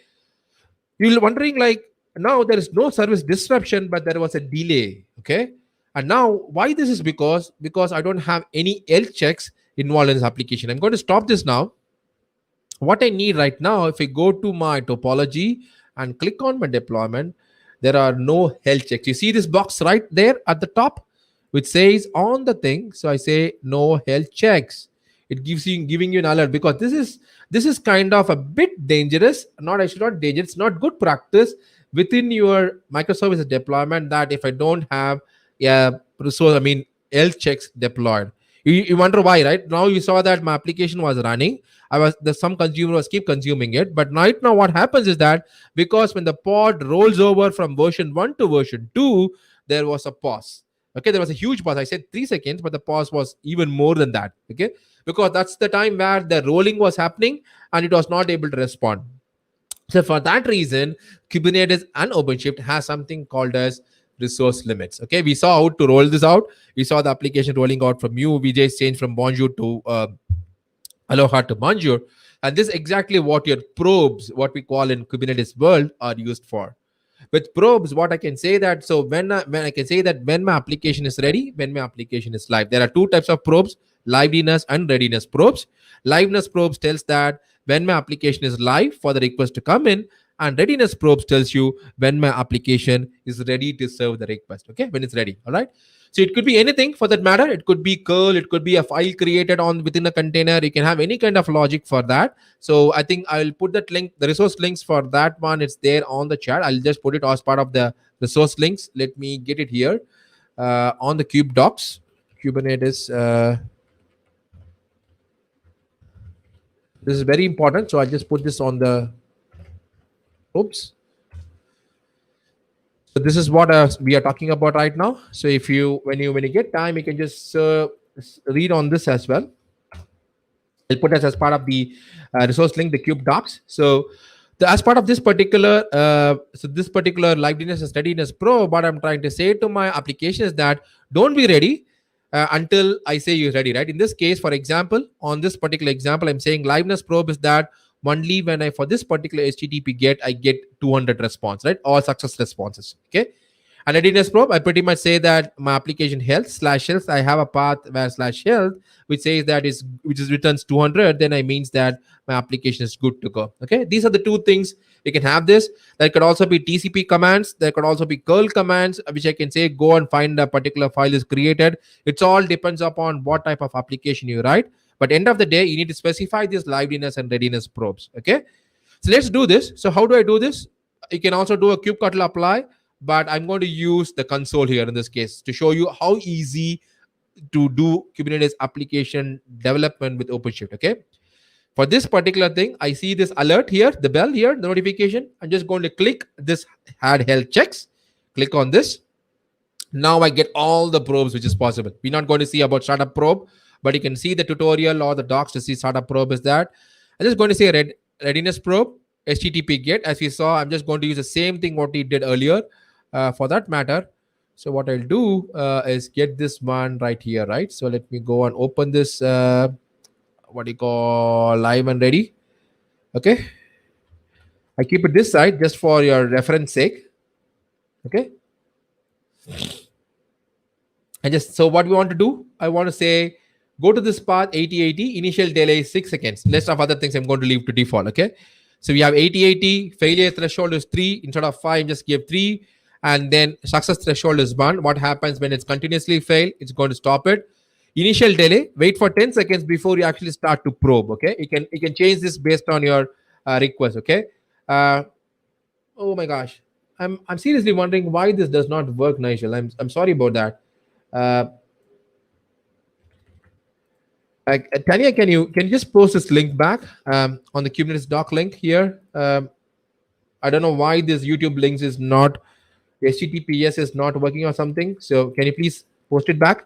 [SPEAKER 2] you're wondering like now there is no service disruption, but there was a delay. Okay, and now why this is because I don't have any health checks involved in this application. I'm going to stop this now. What I need right now, if I go to my topology and click on my deployment, there are no health checks. You see this box right there at the top, which says on the thing. So I say no health checks. It gives you giving you an alert because this is kind of a bit dangerous. Not actually not dangerous. It's not good practice within your microservices deployment that if I don't have resource, I mean health checks deployed. You wonder why, right? Now you saw that my application was running. Some consumers keep consuming it, but right now what happens is that because when the pod rolls over from version 1 to version 2, there was a pause. Okay, there was a huge pause. I said 3 seconds, but the pause was even more than that. Okay, because that's the time where the rolling was happening and it was not able to respond. So for that reason, Kubernetes and OpenShift has something called as resource limits. Okay, we saw how to roll this out. We saw the application rolling out from you. We just changed from Bonjour to Aloha to Bonjour. And this is exactly what your probes, what we call in Kubernetes world, are used for. With probes, what I can say that when I can say that when my application is ready, when my application is live, there are two types of probes: liveness and readiness probes. Liveness probes tells that when my application is live for the request to come in, and readiness probes tells you when my application is ready to serve the request. Okay, when it's ready. All right. So it could be anything for that matter. It could be curl. It could be a file created on within a container. You can have any kind of logic for that. So I think I'll put that link, the resource links for that one. It's there on the chat. I'll just put it as part of the resource links. Let me get it here on the Cube Docs, Kubernetes. This is very important. So I'll just put this on the. Oops. So this is what we are talking about right now. So if you when you get time, you can just read on this as well. I'll put as part of the resource link, the Cube Docs. So as part of this particular liveness and readiness pro, what I'm trying to say to my application is that don't be ready until I say you're ready, right? In this case, for example, on this particular example, I'm saying liveness probe is that only when I for this particular HTTP get, I get 200 response, right? All success responses. Okay. And readiness probe, I pretty much say that my application health/health, I have a path where /health, which says that which returns 200, then it means that my application is good to go. Okay, these are the two things we can have this. There could also be TCP commands. There could also be curl commands, which I can say go and find a particular file is created. It's all depends upon what type of application you write. But end of the day, you need to specify this liveness and readiness probes. Okay, so let's do this. So how do I do this? You can also do a kubectl apply, but I'm going to use the console here in this case to show you how easy to do Kubernetes application development with OpenShift. Okay, for this particular thing, I see this alert here, the bell here, the notification. I'm just going to click this add health checks. Click on this. Now I get all the probes which is possible. We're not going to see about startup probe, but you can see the tutorial or the docs to see startup probe is that. I'm just going to say readiness probe, HTTP get. As we saw, I'm just going to use the same thing what we did earlier for that matter. So what I'll do is get this one right here, right? So let me go and open this, what do you call, live and ready. Okay. I keep it this side just for your reference sake. Okay. And just so what we want to do, I want to say, go to this path 8080, initial delay is 6 seconds. List of other things I'm going to leave to default. Okay. So we have 8080, failure threshold is 3 instead of 5, just give 3. And then success threshold is 1. What happens when it's continuously fail? It's going to stop it. Initial delay, wait for 10 seconds before you actually start to probe. Okay, you can change this based on your request. Okay. Oh my gosh, I'm seriously wondering why this does not work, Nigel. I'm sorry about that. Tanya, can you just post this link back on the Kubernetes doc link here? I don't know why this YouTube links is not, HTTPS is not working or something. So can you please post it back?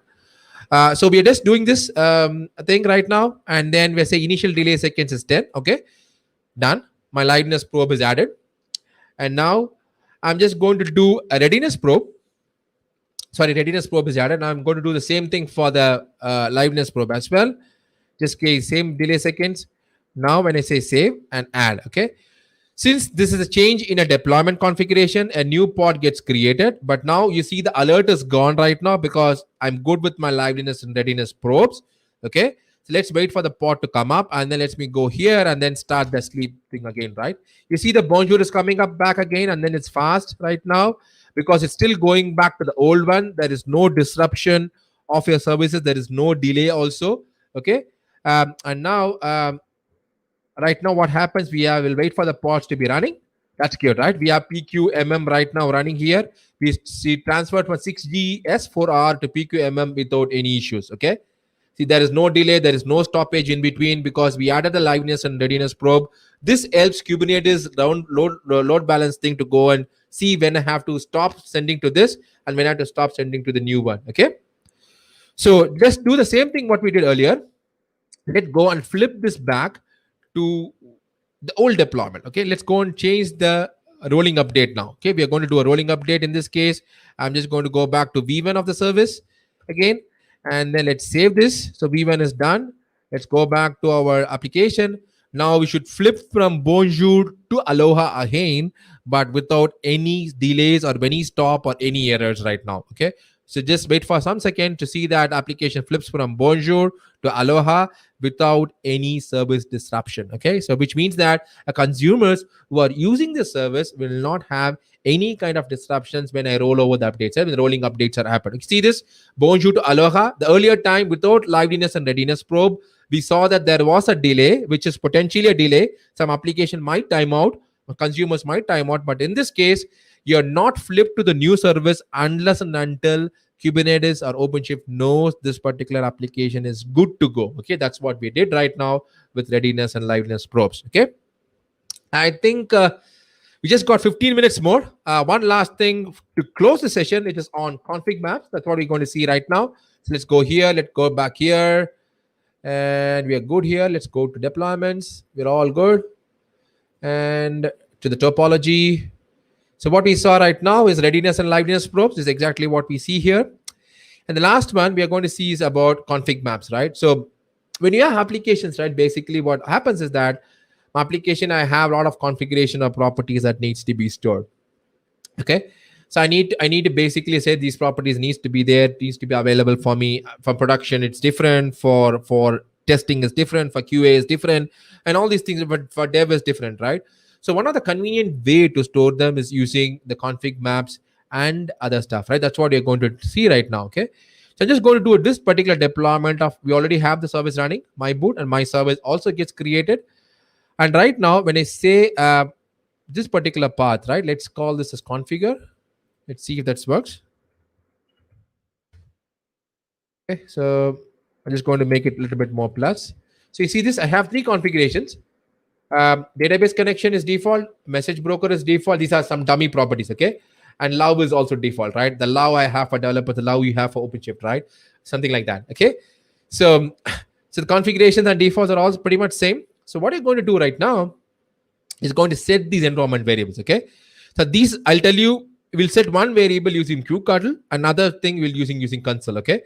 [SPEAKER 2] So we are just doing this thing right now, and then we say initial delay seconds is 10. Okay, done. My liveness probe is added, and now I'm just going to do a readiness probe. Sorry, readiness probe is added. Now I'm going to do the same thing for the liveness probe as well. Just same delay seconds. Now when I say save and add, okay, since this is a change in a deployment configuration, a new pod gets created. But now you see the alert is gone right now because I'm good with my liveness and readiness probes. Okay, so let's wait for the pod to come up, and then let me go here and then start the sleep thing again, right? You see the bonjour is coming up back again, and then it's fast right now because it's still going back to the old one. There is no disruption of your services. There is no delay also. Okay, and now right now what happens, will wait for the pods to be running. That's good, right? We have PQMM right now running here. We see transferred from 6G S4R to PQMM without any issues. Okay, see, there is no delay, there is no stoppage in between because we added the liveness and readiness probe. This helps Kubernetes load balance thing to go and see when I have to stop sending to this and when I have to stop sending to the new one. Okay, so just do the same thing what we did earlier. Let's go and flip this back to the old deployment. Okay, let's go and change the rolling update now. Okay, we are going to do a rolling update. In this case, I'm just going to go back to v1 of the service again, and then let's save this. So v1 is done. Let's go back to our application. Now we should flip from bonjour to aloha again, but without any delays or any stop or any errors right now. Okay, so just wait for some second to see that application flips from bonjour to aloha without any service disruption. Okay, so which means that consumers who are using this service will not have any kind of disruptions when I roll over the updates. When the rolling updates are happening. See this bonjour to aloha. The earlier time without liveness and readiness probe, we saw that there was a delay, which is potentially a delay. Some application might time out, consumers might time out, but in this case, you're not flipped to the new service unless and until Kubernetes or OpenShift knows this particular application is good to go. Okay, that's what we did right now with readiness and liveness probes. Okay, I think we just got 15 minutes more. One last thing to close the session, it is on config maps. That's what we're going to see right now. So let's go here, let's go back here, and we are good here. Let's go to deployments. We're all good. And to the topology. So what we saw right now is readiness and liveness probes. This is exactly what we see here. And the last one we are going to see is about config maps, right? So when you have applications, right, basically what happens is that my application, I have a lot of configuration or properties that needs to be stored. Okay, so I need to basically say these properties needs to be there, needs to be available for me. For production, it's different. For testing is different. For QA is different, and all these things. But for dev is different, right? So one of the convenient way to store them is using the config maps and other stuff, right? That's what you're going to see right now. Okay, so I'm just going to do this particular deployment of, we already have the service running, my boot, and my service also gets created. And right now, when I say this particular path, right, let's call this as configure. Let's see if that works. Okay, so I'm just going to make it a little bit more plus. So you see this, I have 3 configurations. Database connection is default, message broker is default. These are some dummy properties, okay? And allow is also default, right? The allow I have for developers, the allow you have for OpenShift, right? Something like that, okay? So the configurations and defaults are all pretty much same. So what you're going to do right now is going to set these environment variables, okay? So these, I'll tell you, we'll set one variable using kubectl, another thing we'll using console, okay?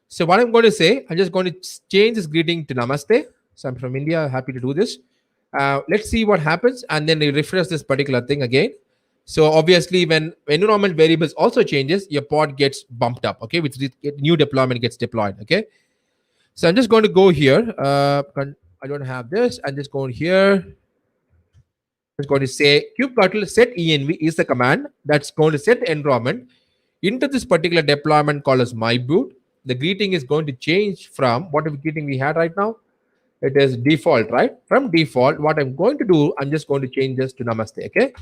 [SPEAKER 2] So what I'm going to say, I'm just going to change this greeting to namaste. So I'm from India, happy to do this. Let's see what happens, and then we refresh this particular thing again. So obviously, when environment variables also changes, your pod gets bumped up, okay? Which new deployment gets deployed, okay? So I'm just going to go here. I don't have this. I'm just going here. I'm just going to say kubectl set env is the command that's going to set the environment into this particular deployment called as my boot. The greeting is going to change from whatever greeting we had right now. It is default, right? From default, what I'm going to do, I'm just going to change this to namaste, okay?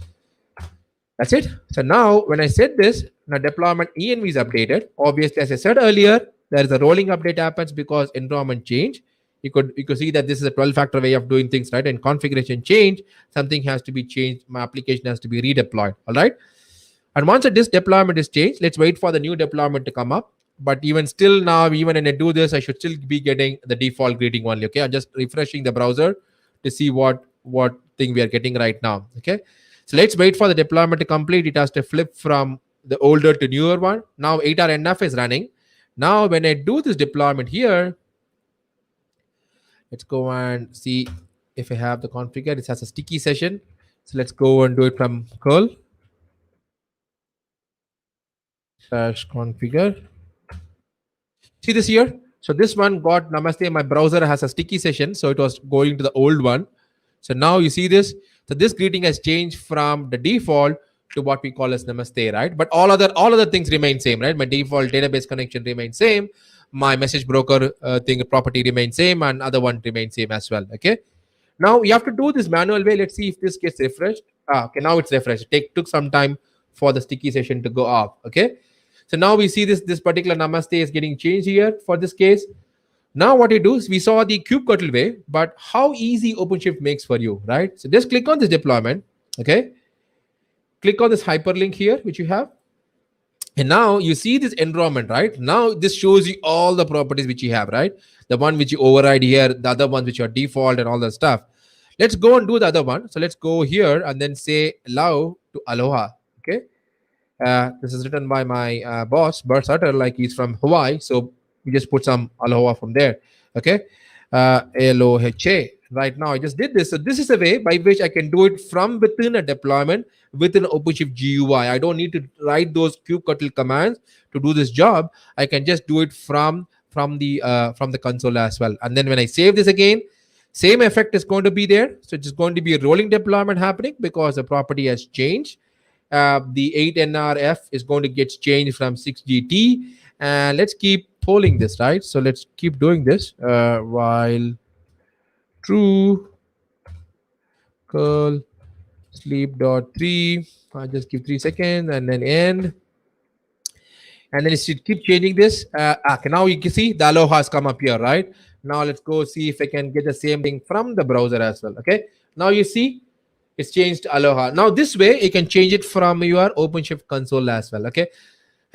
[SPEAKER 2] That's it. So now when I set this, now deployment env is updated. Obviously, as I said earlier, there is a rolling update happens because environment change. you could see that this is a 12-factor way of doing things, right? And configuration change, something has to be changed. My application has to be redeployed. All right. And once this deployment is changed, let's wait for the new deployment to come up. But even still now, even when I do this, I should still be getting the default greeting only. Okay, I'm just refreshing the browser to see what thing we are getting right now. Okay, so let's wait for the deployment to complete. It has to flip from the older to newer one. Now 8RNF is running. Now when I do this deployment here, let's go and see if I have the configure. It has a sticky session. So let's go and do it from curl /configure. See this here? So this one got Namaste. My browser has a sticky session, so it was going to the old one. So now you see this. So this greeting has changed from the default to what we call as Namaste, right? But all other things remain same, right? My default database connection remains same. My message broker thing property remains same, and other one remains same as well. Okay. Now you have to do this manual way. Let's see if this gets refreshed. Okay, now it's refreshed. Took some time for the sticky session to go off. Okay. So now we see this particular Namaste is getting changed here for this case. Now what you do is we saw the kubectl way, but how easy OpenShift makes for you, right? So just click on this deployment. Okay. Click on this hyperlink here, which you have. And now you see this environment, right? Now this shows you all the properties which you have, right? The one which you override here, the other ones which are default and all that stuff. Let's go and do the other one. So let's go here and then say allow to Aloha. Okay. This is written by my boss, Bert Sutter, like he's from Hawaii. So we just put some Aloha from there. Okay. Aloha. Right now, I just did this. So this is a way by which I can do it from within a deployment within OpenShift GUI. I don't need to write those kubectl commands to do this job. I can just do it from the console as well. And then when I save this again, same effect is going to be there. So it's going to be a rolling deployment happening because the property has changed. The 8NRF is going to get changed from 6GT. And let's keep polling this, right? So let's keep doing this while true curl sleep.3. I'll just give 3 seconds and then end. And then it should keep changing this. Okay, now you can see the Aloha has come up here, right? Now let's go see if I can get the same thing from the browser as well. Okay, now you see it's changed to Aloha. Now this way you can change it from your OpenShift console as well. Okay.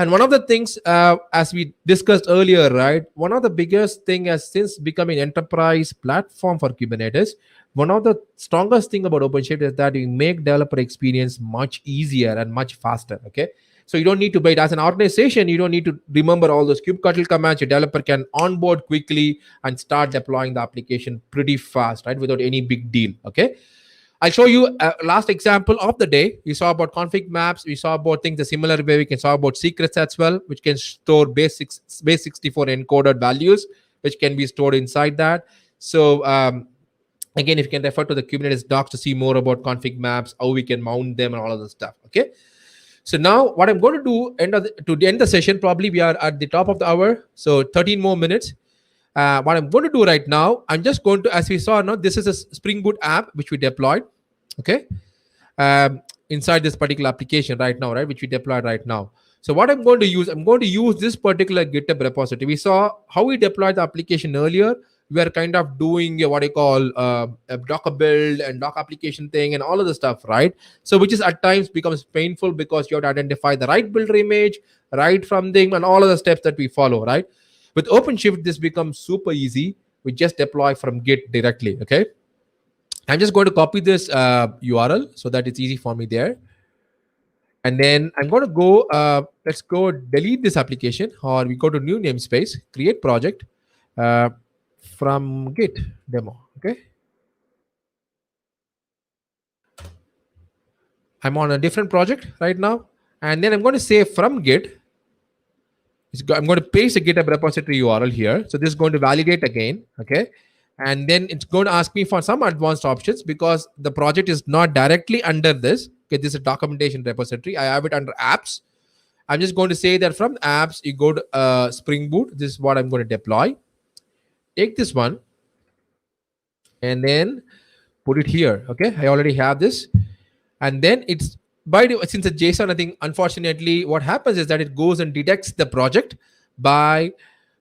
[SPEAKER 2] And one of the things, as we discussed earlier, right, one of the biggest thing has since becoming enterprise platform for Kubernetes, one of the strongest thing about OpenShift is that you make developer experience much easier and much faster. Okay. So you don't need to wait. As an organization, you don't need to remember all those kubectl commands. Your developer can onboard quickly and start deploying the application pretty fast, right, without any big deal. Okay. I'll show you a last example of the day. We saw about config maps. We saw about things the similar way. We can saw about secrets as well, which can store base 64 encoded values, which can be stored inside that. So again, if you can refer to the Kubernetes docs to see more about config maps, how we can mount them and all of the stuff. Okay. So now what I'm going to do to end the session, probably we are at the top of the hour. So 13 more minutes. What I'm going to do right now, I'm just going to, as we saw now, this is a Spring Boot app which we deployed. Okay. Inside this particular application right now, right, which we deployed right now. So what I'm going to use this particular GitHub repository. We saw how we deployed the application earlier. We are kind of doing what I call a Docker build and Docker application thing and all of the stuff, right? So which is at times becomes painful because you have to identify the right builder image, right from them, and all of the steps that we follow, right? With OpenShift, this becomes super easy. We just deploy from Git directly. Okay. I'm just going to copy this URL so that it's easy for me there. And then I'm going to go, let's go delete this application, or we go to new namespace, create project from Git demo. Okay. I'm on a different project right now. And then I'm going to say from Git, I'm going to paste the GitHub repository URL here. So this is going to validate again. Okay. And then it's going to ask me for some advanced options because the project is not directly under this. Okay, this is a documentation repository. I have it under apps. I'm just going to say that from apps, you go to Spring Boot. This is what I'm going to deploy. Take this one and then put it here. Okay, I already have this. And then it's since it's JSON, I think unfortunately what happens is that it goes and detects the project by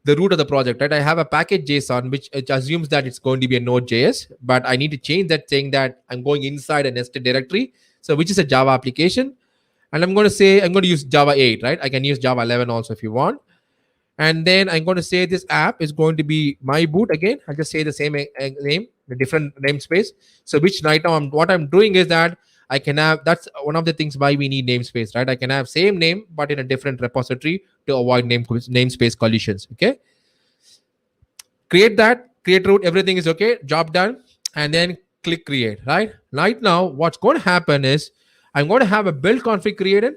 [SPEAKER 2] the root of the project, right? I have a package JSON, which it assumes that it's going to be a Node.js, but I need to change that saying that I'm going inside a nested directory. So which is a Java application. And I'm going to say, I'm going to use Java 8, right? I can use Java 11 also if you want. And then I'm going to say this app is going to be my boot again. I'll just say the same name, the different namespace. So which right now what I'm doing is that I can have, that's one of the things why we need namespace, right? I can have same name, but in a different repository to avoid namespace collisions, okay? Create that, create root, everything is okay, job done. And then click create, right? Right now, what's going to happen is I'm going to have a build config created.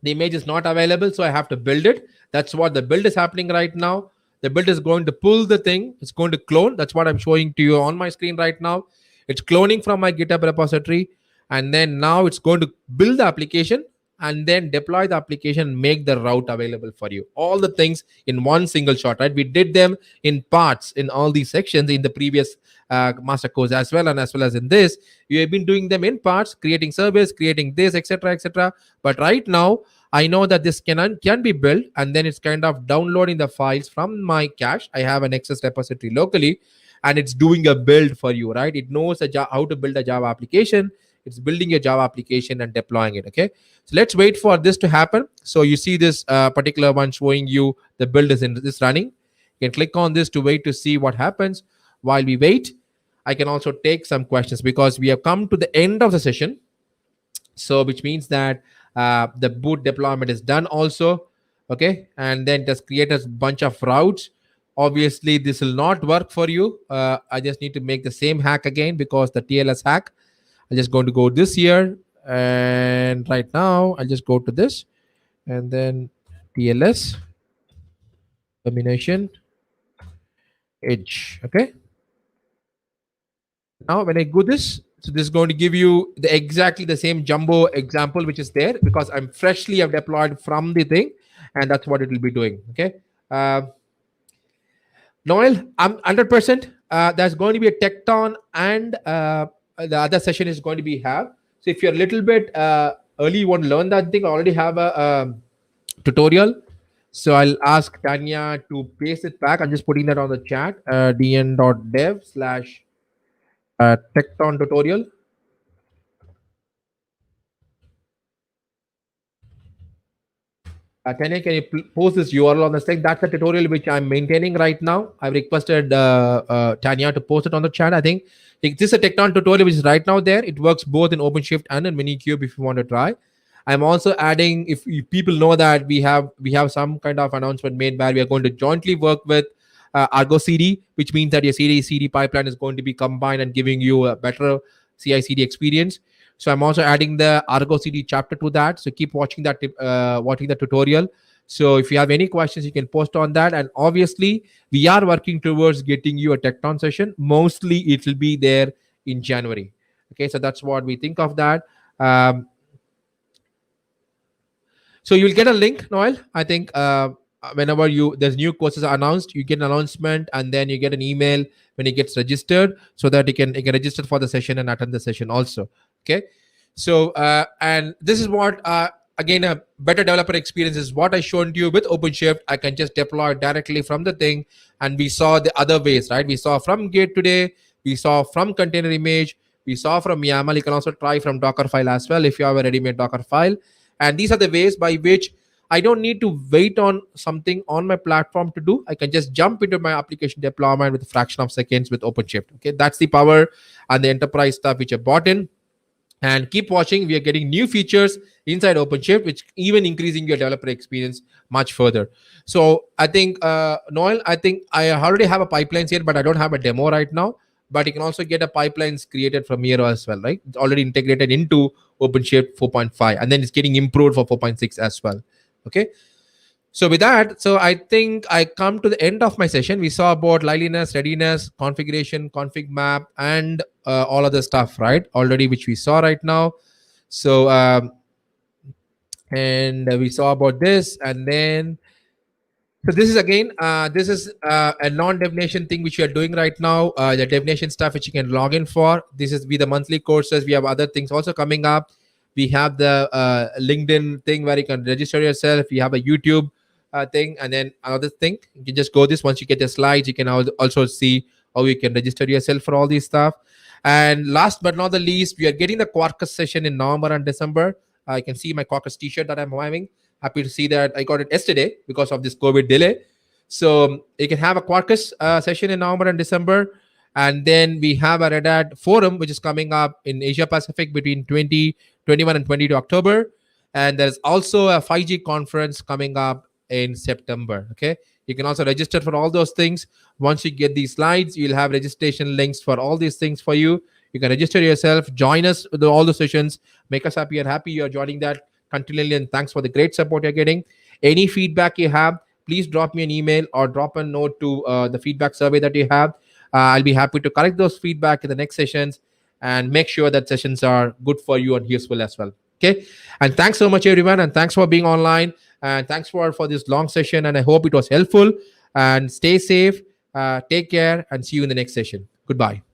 [SPEAKER 2] The image is not available, so I have to build it. That's what the build is happening right now. The build is going to pull the thing. It's going to clone. That's what I'm showing to you on my screen right now. It's cloning from my GitHub repository. And then now it's going to build the application and then deploy the application, make the route available for you. All the things in one single shot, right? We did them in parts in all these sections in the previous master course as well, and as well as in this. You have been doing them in parts, creating service, creating this, etc., etc. But right now, I know that this can be built, and then it's kind of downloading the files from my cache. I have an Access repository locally, and it's doing a build for you, right? It knows how to build a Java application. It's building a Java application and deploying it, okay? So let's wait for this to happen. So you see this particular one showing you the build is in this running. You can click on this to wait to see what happens. While we wait, I can also take some questions because we have come to the end of the session. So which means that the boot deployment is done also, okay? And then just create a bunch of routes. Obviously, this will not work for you. I just need to make the same hack again because the TLS hack. I'm just going to go this here, and right now I'll just go to this and then TLS termination edge. Okay. Now when I go this, so this is going to give you the exactly the same jumbo example which is there because I'm freshly have deployed from the thing, and that's what it will be doing. Okay. Noel, I'm 100%. There's going to be a Tekton and the other session is going to be have. So if you're a little bit early, you want to learn that thing, I already have a tutorial. So I'll ask Tanya to paste it back. I'm just putting that on the chat, dn.dev/Tekton tutorial. Tanya, can you post this URL on the thing? That's the tutorial which I'm maintaining right now. I've requested Tanya to post it on the chat. I think this is a Tekton tutorial which is right now there. It works both in OpenShift and in Minikube if you want to try. I'm also adding, if people know that we have some kind of announcement made where we are going to jointly work with Argo CD, which means that your CD pipeline is going to be combined and giving you a better CI/CD experience. So I'm also adding the Argo CD chapter to that. So keep watching that, watching the tutorial. So if you have any questions, you can post on that. And obviously, we are working towards getting you a Tekton session. Mostly, it will be there in January. Okay, so that's what we think of that. So you'll get a link, Noel. I think whenever there's new courses are announced, you get an announcement, and then you get an email when it gets registered, so that you can register for the session and attend the session also. Okay. So and this is what again, a better developer experience is what I shown to you with OpenShift. I can just deploy directly from the thing, and we saw the other ways, right? We saw from Git today, we saw from container image, we saw from YAML. You can also try from Dockerfile as well if you have a ready-made Dockerfile. And these are the ways by which I don't need to wait on something on my platform to do. I can just jump into my application deployment with a fraction of seconds with OpenShift. Okay, that's the power and the enterprise stuff which I bought in. And keep watching. We are getting new features inside OpenShift, which even increasing your developer experience much further. So I think, Noel, I think I already have a pipelines here, but I don't have a demo right now. But you can also get a pipelines created from here as well, right? It's already integrated into OpenShift 4.5, and then it's getting improved for 4.6 as well. Okay. So with that, so I think I come to the end of my session. We saw about liveliness, readiness, configuration, config map, and all other stuff, right? Already, which we saw right now. So, and we saw about this, and then, so this is again, this is a non-definition thing which we are doing right now. The definition stuff which you can log in for. This is the monthly courses. We have other things also coming up. We have the LinkedIn thing where you can register yourself. We have a YouTube. thing. And then another thing, you can just go this. Once you get the slides, you can also see how you can register yourself for all these stuff. And last but not the least, we are getting the Quarkus session in November and December. I can see my Quarkus t-shirt that I'm having. Happy to see that I got it yesterday because of this COVID delay. So you can have a Quarkus session in November and December. And then we have a Red Hat forum, which is coming up in Asia Pacific between 21 and 22 October. And there's also a 5G conference coming up in September. Okay. You can also register for all those things. Once you get these slides, you'll have registration links for all these things for you. You can register yourself, join us with all the sessions, make us happy and happy you're joining that continually. And thanks for the great support you're getting. Any feedback you have, please drop me an email or drop a note to the feedback survey that you have. I'll be happy to correct those feedback in the next sessions and make sure that sessions are good for you and useful as well. Okay. And thanks so much, everyone. And thanks for being online. And thanks for this long session. And I hope it was helpful. And stay safe. Take care and see you in the next session. Goodbye.